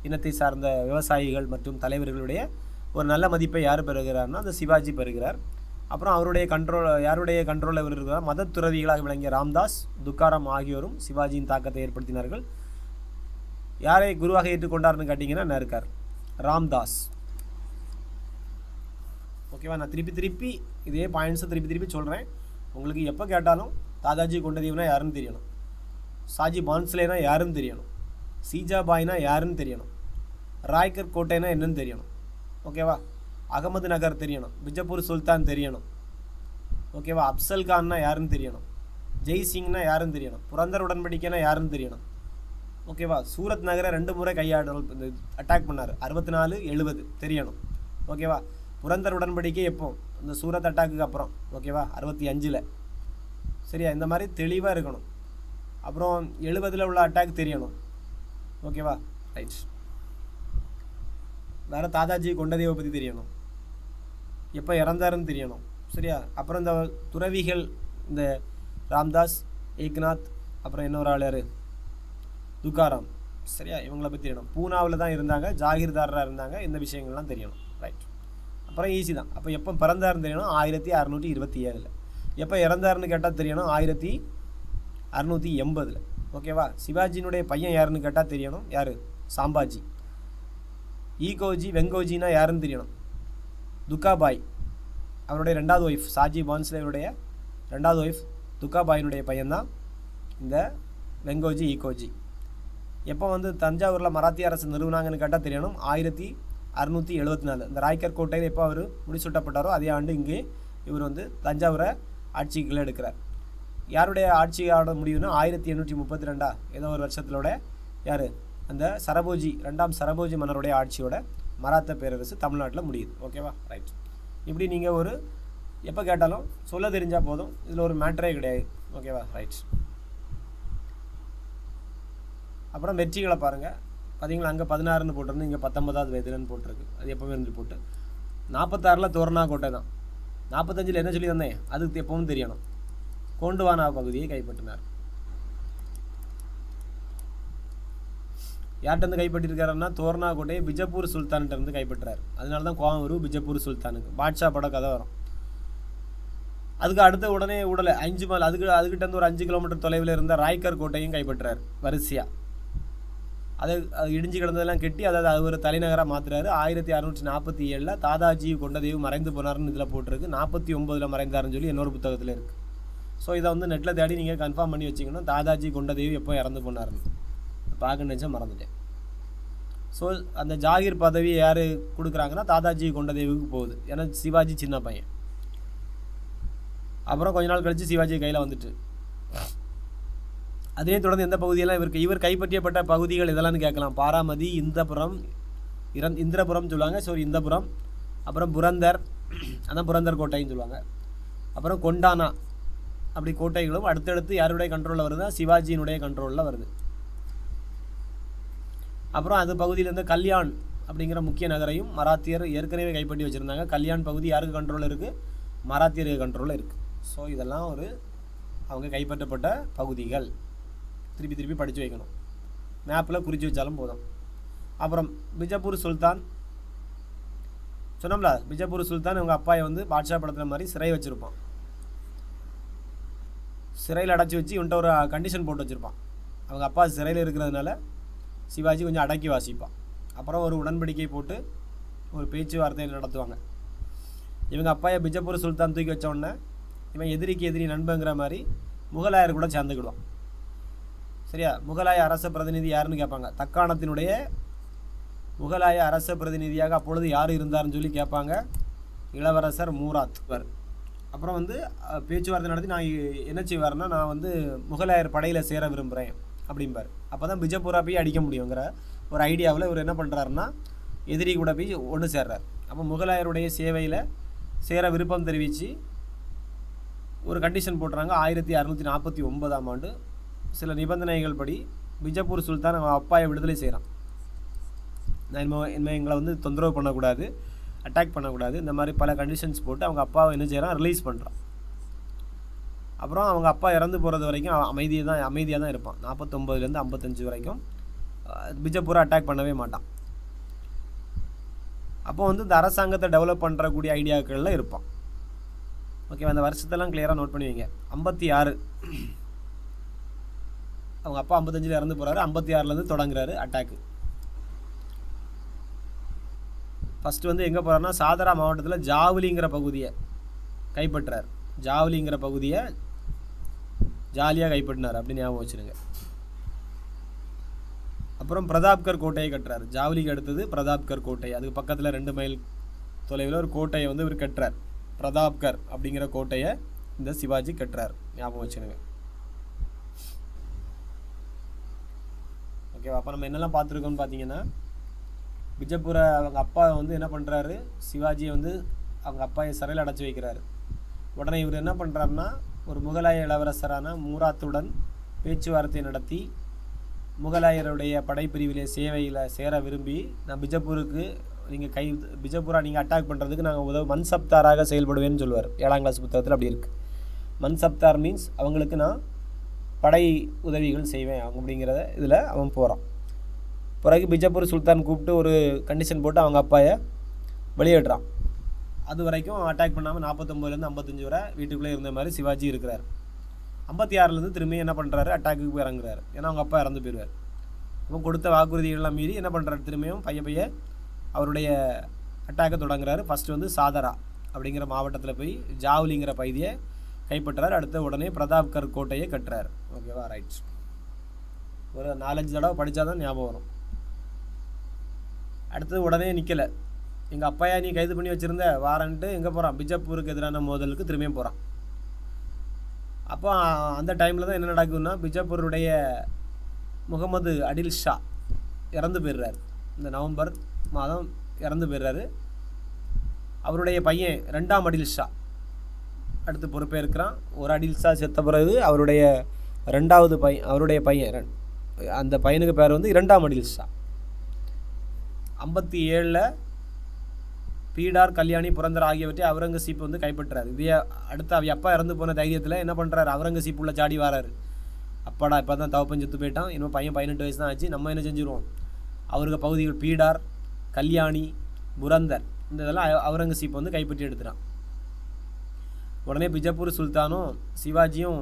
இனத்தை சார்ந்த விவசாயிகள் மற்றும் தலைவர்களுடைய ஒரு நல்ல மதிப்பை யார் பெறுகிறார்னா அந்த சிவாஜி பெறுகிறார். அப்புறம் அவருடைய யாருடைய கண்ட்ரோலில் இவர் இருக்கிறார்? மத துறவிகளாக விளங்கிய ராம்தாஸ், துக்காராம் ஆகியோரும் சிவாஜியின் தாக்கத்தை ஏற்படுத்தினார்கள். யாரை குருவாக ஏற்றுக்கொண்டார்னு கேட்டிங்கன்னா என்ன இருக்கார்? ராம்தாஸ். ஓகேவா, நான் திருப்பி இதே பாயிண்ட்ஸை திருப்பி சொல்கிறேன். உங்களுக்கு எப்போ கேட்டாலும் தாதாஜி கொண்டதேவ்னா யாருன்னு தெரியணும், சாஜி பான்ஸ்லேனா யாருன்னு தெரியணும், சீஜாபாய்னா யாருன்னு தெரியணும், ராய்கர் கோட்டைனா என்னன்னு தெரியணும். ஓகேவா, அகமது நகர் தெரியணும், பிஜப்பூர் சுல்தான் தெரியணும். ஓகேவா, அப்சல் கான்னா யாருன்னு தெரியணும், ஜெய் சிங்னா யாருன்னு தெரியணும், புரந்தர் உடன்படிக்கைனா யாருன்னு தெரியணும். ஓகேவா, சூரத் நகரை 2 முறை கையாடல் அட்டாக் பண்ணார், 64, 70 தெரியணும். ஓகேவா, புரந்தர் உடன்படிக்கை எப்போ? இந்த சூரத் அட்டாக்கு அப்புறம். ஓகேவா, 65. சரியா, இந்த மாதிரி தெளிவாக இருக்கணும். அப்புறம் 70 உள்ள அட்டாக் தெரியணும். ஓகேவா, ரைட். வேறு தாதாஜி கொண்டதேவை பற்றி தெரியணும், எப்போ இறந்தாருன்னு தெரியணும். சரியா, அப்புறம் இந்த துறவிகள், இந்த ராம்தாஸ், ஏக்நாத், அப்புறம் இன்னொரு ஆள் யார்? துக்காராம். சரியா, இவங்கள பற்றி தெரியணும். பூனாவில் தான் இருந்தாங்க, ஜாகிர்தாராக இருந்தாங்க. இந்த விஷயங்கள்லாம் தெரியணும். ரைட். அப்புறம் ஈஸி தான். அப்போ எப்போ பிறந்தாருன்னு தெரியணும், 1627. எப்போ இறந்தாருன்னு கேட்டால் தெரியணும், 1680. ஓகேவா, சிவாஜியினுடைய பையன் யாருன்னு கேட்டால் தெரியணும், யார்? சாம்பாஜி. ஈகோஜி, வெங்கோஜினா யாருன்னு தெரியணும், துக்காபாய். அவருடைய 2வது ஒய்ஃப், சாஜி பான்ஸ்லேவுடைய 2வது ஒய்ஃப் துக்காபாயினுடைய பையன்தான் இந்த வெங்கோஜி, ஈகோஜி. எப்போ வந்து தஞ்சாவூரில் மராத்திய அரசு நிறுவனாங்கன்னு கேட்டால் தெரியணும், 1674. இந்த ராய்கர் கோட்டையில் எப்போ அவர் முடிசூட்டப்பட்டாரோ அதே ஆண்டு இங்கே இவர் வந்து தஞ்சாவூரை ஆட்சிக்குள்ளே எடுக்கிறார். யாருடைய ஆட்சியோட முடிவுனா 1832 ஏதோ ஒரு வருஷத்திலோட யார்? அந்த சரபோஜி, 2ஆம் சரபோஜி மன்னருடைய ஆட்சியோட மராத்த பேரரசு தமிழ்நாட்டில் முடியுது. ஓகேவா, ரைட். இப்படி நீங்கள் ஒரு எப்போ கேட்டாலும் சொல்ல தெரிஞ்சால் போதும், இதில் ஒரு மேட்டரே கிடையாது. ஓகேவா, ரைட். அப்புறம் வெற்றிகளை பாருங்கள். பார்த்தீங்களா, அங்கே 16ன்னு போட்டிருந்து இங்கே 19வது வயதுலன்னு போட்டிருக்கு. அது எப்போவுமே இருந்து போட்டு 46 தோரணா கோட்டை தான். 45 என்ன சொல்லி வந்தேன், அதுக்கு எப்பவும் தெரியணும். கோண்டுவானா பகுதியை கைப்பற்றினார். யார்கிட்ட கைப்பற்றிருக்காருன்னா தோர்னா கோட்டையை பிஜப்பூர் சுல்தான்கிட்ட இருந்து கைப்பற்றார். அதனால தான் கோவம் வரும் பிஜப்பூர் சுல்தானுக்கு. பாட்ஷா பட கதை வரும். அதுக்கு அடுத்த உடனே உடலை 5 மைல் அதுக்கிட்ட இருந்து ஒரு 5 கிலோமீட்டர் தொலைவில் இருந்த ராய்கர் கோட்டையும் கைப்பற்றார் வரிசையாக. அது இடிஞ்சு கிடந்ததெல்லாம் கெட்டி அது ஒரு தலைநகராக மாற்றுறாரு. 1647 தாதாஜி கொண்டதேவு மறைந்து போனார்னு இதில் போட்டிருக்கு. 49 மறைந்தாருன்னு சொல்லி இன்னொரு புத்தகத்தில் இருக்குது. ஸோ இதை வந்து நெட்டில் தேடி நீங்கள் கன்ஃபார்ம் பண்ணி வச்சிக்கணும். தாதாஜி கொண்டதேவு எப்போ இறந்து போனார்னு பார்க்க நினச்சா மறந்துட்டேன். ஸோ அந்த ஜாகிர் பதவியை யார் கொடுக்குறாங்கன்னா தாதாஜி கொண்டதேவுக்கு போகுது. ஏன்னா சிவாஜி சின்ன பையன். அப்புறம் கொஞ்ச நாள் கழித்து சிவாஜி கையில் வந்துட்டு அதே தொடர்ந்து எந்த பகுதியெல்லாம் இவர் கைப்பற்றியப்பட்ட பகுதிகள் இதெல்லாம்னு கேட்கலாம். பாராமதி, இந்தபுரம், இந்திரபுரம் சொல்லுவாங்க. இந்தபுரம், அப்புறம் புரந்தர், அதான் புரந்தர் கோட்டைன்னு சொல்லுவாங்க. அப்புறம் கொண்டானா, அப்படி கோட்டைகளும் அடுத்தடுத்து யாருடைய கண்ட்ரோலில் வருதுன்னா சிவாஜியினுடைய கண்ட்ரோலில் வருது. அப்புறம் அந்த பகுதியிலேருந்து கல்யாண் அப்படிங்கிற முக்கிய நகரையும் மராத்தியர் ஏற்கனவே கைப்பற்றி வச்சுருந்தாங்க. கல்யாண் பகுதி யாருக்கு கண்ட்ரோலில் இருக்குது? மராத்தியருக்கு கண்ட்ரோலில் இருக்குது. ஸோ இதெல்லாம் அவங்க கைப்பற்றப்பட்ட பகுதிகள். திருப்பி படித்து வைக்கணும். மேப்பில் குறித்து வச்சாலும் போதும். அப்புறம் பிஜப்பூர் சுல்தான் சொன்னோம்ல, பிஜப்பூர் சுல்தான் அவங்க அப்பாயை வந்து பாட்ஷா படத்தில் மாதிரி சிறை வச்சுருப்பான். சிறையில் அடைச்சி வச்சு இவன்ட்ட ஒரு கண்டிஷன் போட்டு வச்சுருப்பான். அவங்க அப்பா சிறையில் இருக்கிறதுனால சிவாஜி கொஞ்சம் அடக்கி வாசிப்பான். அப்புறம் ஒரு உடன்படிக்கை போட்டு ஒரு பேச்சுவார்த்தை நடத்துவாங்க. இவங்க அப்பாயை பிஜப்பூர் சுல்தான் தூக்கி வச்ச உடனே இவன் எதிரிக்கு எதிரி நண்பங்கிற மாதிரி முகலாயர் கூட சேர்ந்துக்கிடுவான். சரியா? முகலாய அரச பிரதிநிதி யாருன்னு கேட்பாங்க. தக்காணத்தினுடைய முகலாய அரச பிரதிநிதியாக அப்பொழுது யார் இருந்தார்னு சொல்லி கேட்பாங்க. இளவரசர் மூராத். அப்புறம் வந்து பேச்சுவார்த்தை நடத்தி நான் என்ன செய்வார்னா, நான் வந்து முகலாயர் படையில் சேர விரும்புகிறேன் அப்படிம்பார். அப்போ தான் பிஜப்பூரா போய் அடிக்க முடியுங்கிற ஒரு ஐடியாவில் இவர் என்ன பண்ணுறாருன்னா எதிரி கூட போய் ஒன்று சேர்றார். அப்போ முகலாயருடைய சேவையில் சேர விருப்பம் தெரிவித்து ஒரு கண்டிஷன் போட்டுறாங்க. 1649ஆம் ஆண்டு சில நிபந்தனைகள் படி பிஜப்பூர் சுல்தான் அவன் அப்பாயை விடுதலை செய்கிறான். நான் எங்களை வந்து தொந்தரவு பண்ணக்கூடாது, அட்டாக் பண்ணக்கூடாது, இந்த மாதிரி பல கண்டிஷன்ஸ் போட்டு அவங்க அப்பாவை என்ன செய்கிறான், ரிலீஸ் பண்ணுறான். அப்புறம் அவங்க அப்பா இறந்து போகிறது வரைக்கும் அமைதியாக தான் இருப்பான். 49லேருந்து 55 வரைக்கும் பிஜப்பூரை அட்டாக் பண்ணவே மாட்டான். அப்போ வந்து இந்த அரசாங்கத்தை டெவலப் பண்ணுறக்கூடிய ஐடியாக்களில் இருப்பான். ஓகே, அந்த வருஷத்தெல்லாம் கிளியராக நோட் பண்ணி வைங்க. 56 அவங்க அப்பா 55 இறந்து போகிறாரு. 56லேருந்து தொடங்குறாரு அட்டாக்கு. ஃபஸ்ட்டு வந்து எங்கே போகிறாருன்னா சாதரா மாவட்டத்தில் ஜாவலிங்கிற பகுதியை கைப்பற்றார். ஜாவலிங்கிற பகுதியை ஜாலியாக கைப்பற்றினார் அப்படின்னு ஞாபகம் வச்சுருங்க. அப்புறம் பிரதாப்கர் கோட்டையை கட்டுறார். ஜாவலிக்கு அடுத்தது பிரதாப்கர் கோட்டை. அதுக்கு பக்கத்தில் 2 மைல் தொலைவில் ஒரு கோட்டையை வந்து இவர் கட்டுறார். பிரதாப்கர் அப்படிங்கிற கோட்டையை இந்த சிவாஜி கட்டுறார். ஞாபகம் வச்சுருங்க. ஓகேவா? அப்போ நம்ம என்னெல்லாம் பார்த்துருக்கோம்னு பார்த்தீங்கன்னா, பிஜப்பூரை அவங்க அப்பா வந்து என்ன பண்ணுறாரு, சிவாஜியை வந்து அவங்க அப்பாயை சிறையில் அடைச்சி வைக்கிறாரு. உடனே இவர் என்ன பண்ணுறாருன்னா ஒரு முகலாய இளவரசரான மூராத்துடன் பேச்சுவார்த்தை நடத்தி முகலாயருடைய படைப்பிரிவிலே சேவையில் சேர விரும்பி நான் பிஜப்பூரா நீங்கள் அட்டாக் பண்ணுறதுக்கு நாங்கள் மன்சப்தாராக செயல்படுவேன்னு சொல்லுவார். 7ஆம் கிளாஸ் புத்தகத்தில் அப்படி இருக்குது. மன்சப்தார் மீன்ஸ் அவங்களுக்கு நான் படை உதவிகள் செய்வேன் அப்படிங்கிறத இதில் அவன் போகிறான். பிறகு பிஜப்பூர் சுல்தான் கூப்பிட்டு ஒரு கண்டிஷன் போட்டு அவங்க அப்பாயை வெளியேடுறான். அது வரைக்கும் அட்டாக் பண்ணாமல் 49லேருந்து 55 வரை வீட்டுக்குள்ளே இருந்த மாதிரி சிவாஜி இருக்கிறார். 56லேருந்து திரும்பி என்ன பண்ணுறாரு, அட்டாக்குக்கு போய் இறங்குறாரு. ஏன்னா அவங்க அப்பா இறந்து போயிடுவார். அப்போ கொடுத்த வாக்குறுதிகள்லாம் மீறி என்ன பண்ணுறாரு, திரும்பியும் பைய அவருடைய அட்டாக்கை தொடங்குறாரு. ஃபஸ்ட்டு வந்து சாதரா அப்படிங்கிற மாவட்டத்தில் போய் ஜாவலிங்கிற பகுதியை கைப்பற்றார். அடுத்த உடனே பிரதாப்கர் கோட்டையை கட்டுறார். ஓகேவா? ரைட். ஒரு 4-5 தடவை படித்தா தான் ஞாபகம் வரும். அடுத்தது உடனே நிற்கலை. எங்கள் அப்பாயா நீ கைது பண்ணி வச்சுருந்த வாரன்ட்டு எங்கே போகிறான், பிஜப்பூருக்கு எதிரான மோதலுக்கு திரும்பியும் போகிறான். அப்போ அந்த டைமில் தான் என்ன நடக்குதுன்னா பிஜப்பூருடைய முகமது அடில் ஷா இறந்து போயிடுறாரு. இந்த நவம்பர் மாதம் இறந்து போயிடுறாரு. அவருடைய பையன் 2ஆம் அடில் ஷா அடுத்து பொறுப்பேற்கிறான். ஒரு அடில் ஷா செத்த பிறகு அவருடைய 2வது அவருடைய பையன் அந்த பையனுக்கு பேர் வந்து 2ஆம் அடில் ஷா. 57 பீடார், கல்யாணி, புரந்தர் ஆகியவற்றை அவுரங்கசீப் வந்து கைப்பற்றாரு. இதே அடுத்து அவ அப்பா இறந்து போன தைரியத்தில் என்ன பண்ணுறாரு, அவுரங்கசீப் உள்ள ஜாடி வராரு. அப்பாடா இப்போ தான் தவப்பன் செத்து போயிட்டான், இன்னும் பையன் 18 வயசு தான் ஆச்சு, நம்ம என்ன செஞ்சுருவோம், அவருக்கு பகுதிகள் பீடார், கல்யாணி, புரந்தர் இந்த இதெல்லாம் அவுரங்கசீப் வந்து கைப்பற்றி எடுத்துட்டான். உடனே பிஜப்பூர் சுல்தானும் சிவாஜியும்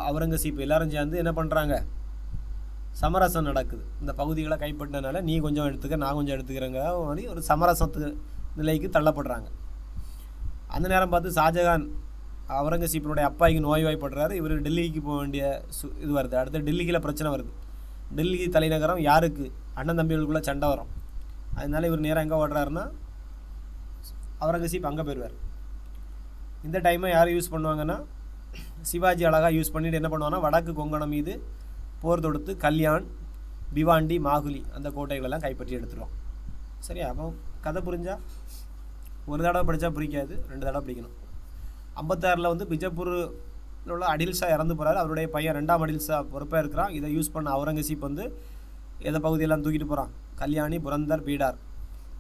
அவுரங்கசீப் எல்லாரும் சேர்ந்து என்ன பண்ணுறாங்க, சமரசம் நடக்குது. இந்த பகுதிகளை கைப்பற்றினால நீ கொஞ்சம் எடுத்துக்க, நான் கொஞ்சம் எடுத்துக்கிறேங்க மாதிரி ஒரு சமரசத்து நிலைக்கு தள்ளப்படுறாங்க. அந்த நேரம் பார்த்து ஷாஜகான் அவுரங்கசீப்பினுடைய அப்பாய்க்கு நோய்வாய்ப்படுறாரு. இவர் டெல்லிக்கு போக வேண்டிய இது வருது. அடுத்து டெல்லியில் பிரச்சனை வருது. டெல்லி தலைநகரம் யாருக்கு, அண்ணன் தம்பிகளுக்குள்ளே சண்டை வரும். அதனால இவர் நேரம் எங்கே ஓடுறாருன்னா அவுரங்கசீப் அங்கே போயிடுவார். இந்த டைமை யார் யூஸ் பண்ணுவாங்கன்னா சிவாஜி அழகாக யூஸ் பண்ணிவிட்டு என்ன பண்ணுவாங்கன்னா வடக்கு கொங்கணம் மீது போர் தொடுத்து கல்யாண், பிவாண்டி, மாகுலி அந்த கோட்டைகளெல்லாம் கைப்பற்றி எடுத்துருவோம். சரியா? அப்போ கதை புரிஞ்சா ஒரு தடவை படித்தா பிடிக்காது, 2 தடவை பிடிக்கணும். 56 வந்து பிஜப்பூரில் உள்ள அடில் ஷா இறந்து போகிறாரு. அவருடைய பையன் 2ஆம் அடில் ஷா பொறுப்பாக இருக்கிறான். இதை யூஸ் பண்ண அவுரங்கசீப் வந்து எதை பகுதியெல்லாம் தூக்கிட்டு போகிறான், கல்யாணி, புரந்தர், பீடார்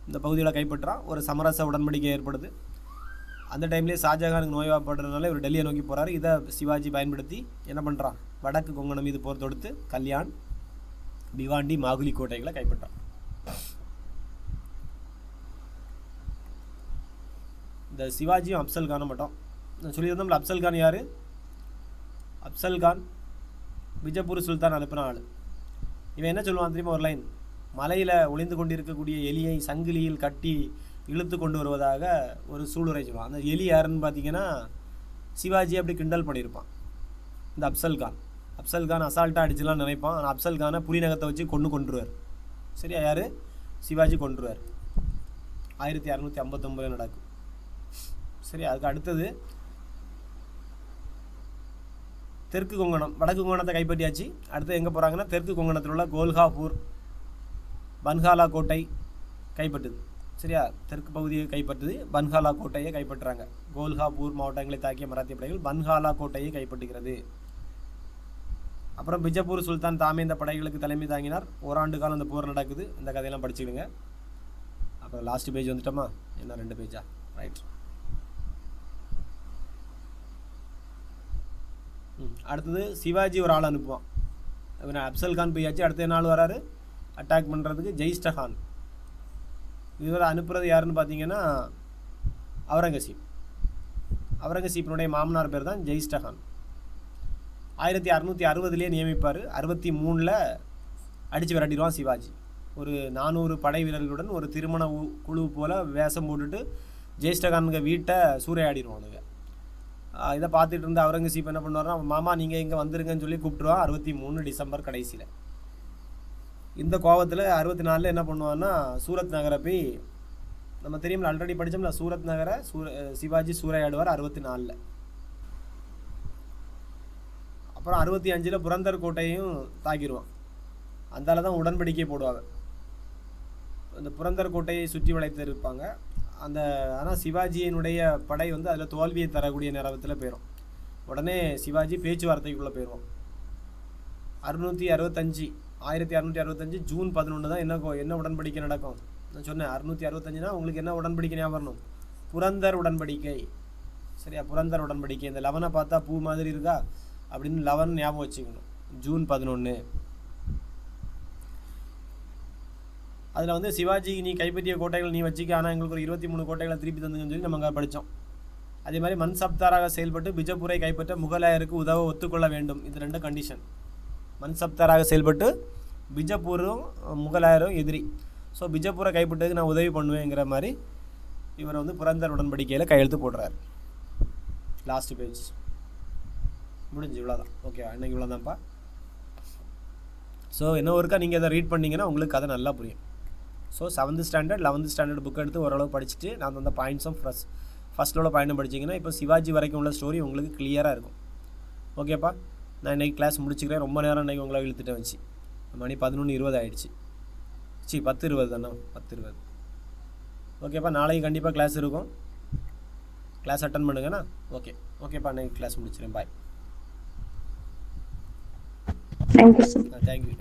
இந்த பகுதிகளை கைப்பற்றான். ஒரு சமரச உடன்படிக்கை ஏற்படுது. அந்த டைம்லேயே ஷாஜகானுக்கு நோய்வாய்ப்படுறதுனால இவர் டெல்லியை நோக்கி போகிறாரு. இதை சிவாஜி பயன்படுத்தி என்ன பண்ணுறான், வடக்கு கொங்கணம் மீது போர் தொடுத்து கல்யாண், பிவாண்டி, மாகுலி கோட்டைகளை கைப்பற்றான். இந்த சிவாஜியும் அப்சல் கானும் மட்டும் நான் சொல்லியிருந்தோம்ல. அப்சல் கான் யார், அப்சல் கான் பிஜப்பூர் சுல்தான் அனுப்பின ஆள். இவன் என்ன சொல்லுவான் தெரியுமா, ஒரு லைன், மலையில் ஒளிந்து கொண்டிருக்கக்கூடிய எலியை சங்கிலியில் கட்டி இழுத்து கொண்டு வருவதாக ஒரு சூளுரை சொல்லுவான். அந்த எலி யாருன்னு பார்த்தீங்கன்னா சிவாஜி அப்படி கிண்டல் பண்ணியிருப்பான் இந்த அப்சல் கான். அப்சல் கான் அசால்ட்டாக அடிச்சுலாம் நினைப்பான். ஆனால் அப்சல் கானை புலிநகத்தை வச்சு கொன்றுவார். சரியா? யார், சிவாஜி கொன்றுவார். 1659 நடக்கும். சரி, அதுக்கு அடுத்தது தெற்கு கொங்கணம். வடக்கு கொங்கணத்தை கைப்பற்றியாச்சு. அடுத்து எங்கே போகிறாங்கன்னா தெற்கு கொங்கணத்தில் உள்ள கோல்ஹாப்பூர், பன்ஹாலா கோட்டை கைப்பற்றுது. சரியா? தெற்கு பகுதியை கைப்பற்றுது, பன்ஹாலா கோட்டையை கைப்பற்றுறாங்க. கோல்ஹாப்பூர் மாவட்டங்களை தாக்கிய மராத்திய படைகள் பன்ஹாலா கோட்டையை கைப்பற்றுகிறது. அப்புறம் பிஜப்பூர் சுல்தான் தாமே இந்த படைகளுக்கு தலைமை தாங்கினார். ஓராண்டு காலம் அந்த போர் நடக்குது. இந்த கதையெல்லாம் படிச்சுடுங்க. அப்புறம் லாஸ்ட் பேஜ் வந்துட்டோமா, என்ன 2 பேஜா? ரைட். அடுத்தது சிவாஜி ஒரு ஆள் அனுப்புவான். அப்சல் கான் போயாச்சு. அடுத்த நாள் வராரு அட்டாக் பண்ணுறதுக்கு ஜெயிஸ்டகான். இவர் அனுப்புறது யாருன்னு பார்த்தீங்கன்னா அவுரங்கசீப். அவுரங்கசீப்பினுடைய மாமனார் பேர் தான் ஜெயிஸ்டகான். 1660 நியமிப்பார். 63 அடித்து விரட்டிடுவான் சிவாஜி. ஒரு 400 படை வீரர்களுடன் ஒரு திருமண குழு போல் வேஷம் போட்டுட்டு ஜெயிஸ்டகானுங்க வீட்டை சூறையாடிடுவானுங்க. இதை பார்த்துட்டு இருந்த அவுரங்கசீப் என்ன பண்ணுவார்னா, மாமா நீங்கள் இங்கே வந்துருங்கன்னு சொல்லி கூப்பிட்டுருவான். 63 டிசம்பர் கடைசியில். இந்த கோபத்தில் 64 என்ன பண்ணுவான்னா சூரத் நகரை போய், நம்ம தெரியும்ல ஆல்ரெடி படித்தோம்ல, சூரத் நகரை சிவாஜி சூறையாடுவார் 64. அப்புறம் 65 புரந்தர் கோட்டையும் தாக்கிடுவான். அந்தால தான் உடன்படிக்கை போடுவாங்க. அந்த புரந்தர் கோட்டையை சுற்றி வளைத்து இருப்பாங்க. ஆனால் சிவாஜியினுடைய படை வந்து அதில் தோல்வியை தரக்கூடிய நேரத்தில் போயிடும். உடனே சிவாஜி பேச்சுவார்த்தைக்குள்ளே போயிடுவோம். 1665 ஜூன் 11 தான் என்ன உடன்படிக்கை நடக்கும். நான் சொன்னேன் 665னா உங்களுக்கு என்ன உடன்படிக்கை ஞாபகம் வரணும், புரந்தர் உடன்படிக்கை. சரியா? புரந்தர் உடன்படிக்கை. இந்த 11 பார்த்தா பூ மாதிரி இருக்கா அப்படின்னு 11 ஞாபகம் வச்சுக்கணும். ஜூன் 11. அதில் வந்து சிவாஜி நீ கைப்பற்றிய கோட்டைகள் நீ வச்சுக்க, ஆனால் எங்களுக்கு ஒரு 23 கோட்டைகளை திருப்பி தந்துங்கன்னு சொல்லி நம்ம அங்கே படித்தோம். அதே மாதிரி மன்சப்தாராக செயல்பட்டு பிஜப்பூரை கைப்பற்ற முகலாயருக்கு உதவ ஒத்துக்கொள்ள வேண்டும். இது 2 கண்டிஷன். மன்சப்தாராக செயல்பட்டு பிஜப்பூரும் முகலாயரும் எதிரி. ஸோ பிஜப்பூரை கைப்பற்றதுக்கு நான் உதவி பண்ணுவேங்கிற மாதிரி இவர் வந்து புரந்தர் உடன்படிக்கையில் கையெழுத்து போடுறாரு. லாஸ்ட் பேஜ் முடிஞ்சு. இவ்வளோதான். ஓகே, இன்னைக்கு இவ்வளோதான்ப்பா. ஸோ என்ன ஒருக்கா நீங்கள் அதை ரீட் பண்ணிங்கன்னா உங்களுக்கு கதை நல்லா புரியும். So 7th standard 11th standard book எடுத்து ஓரளவு படிச்சுட்டு நான் அந்த பாயிண்ட்ஸும் ஃபஸ்ட்டில் உள்ள பாயிண்ட்டும் படிச்சிங்கன்னா இப்போ சிவாஜி வரைக்கும் உள்ள ஸ்டோரி உங்களுக்கு கிளியராக இருக்கும். ஓகேப்பா, நான் இன்றைக்கி கிளாஸ் முடிச்சுக்கிறேன். ரொம்ப நேரம் இன்றைக்கி உங்களை இழுத்துட்டு வச்சு மணி 11:20 ஆகிடுச்சு. 10:20 தானே, 10:20. ஓகேப்பா, நாளைக்கு கண்டிப்பாக கிளாஸ் இருக்கும். கிளாஸ் அட்டன் பண்ணுங்கண்ணா. ஓகேப்பா, இன்றைக்கி கிளாஸ் முடிச்சிடுறேன். பாய். Thank you sir. தேங்க்யூ.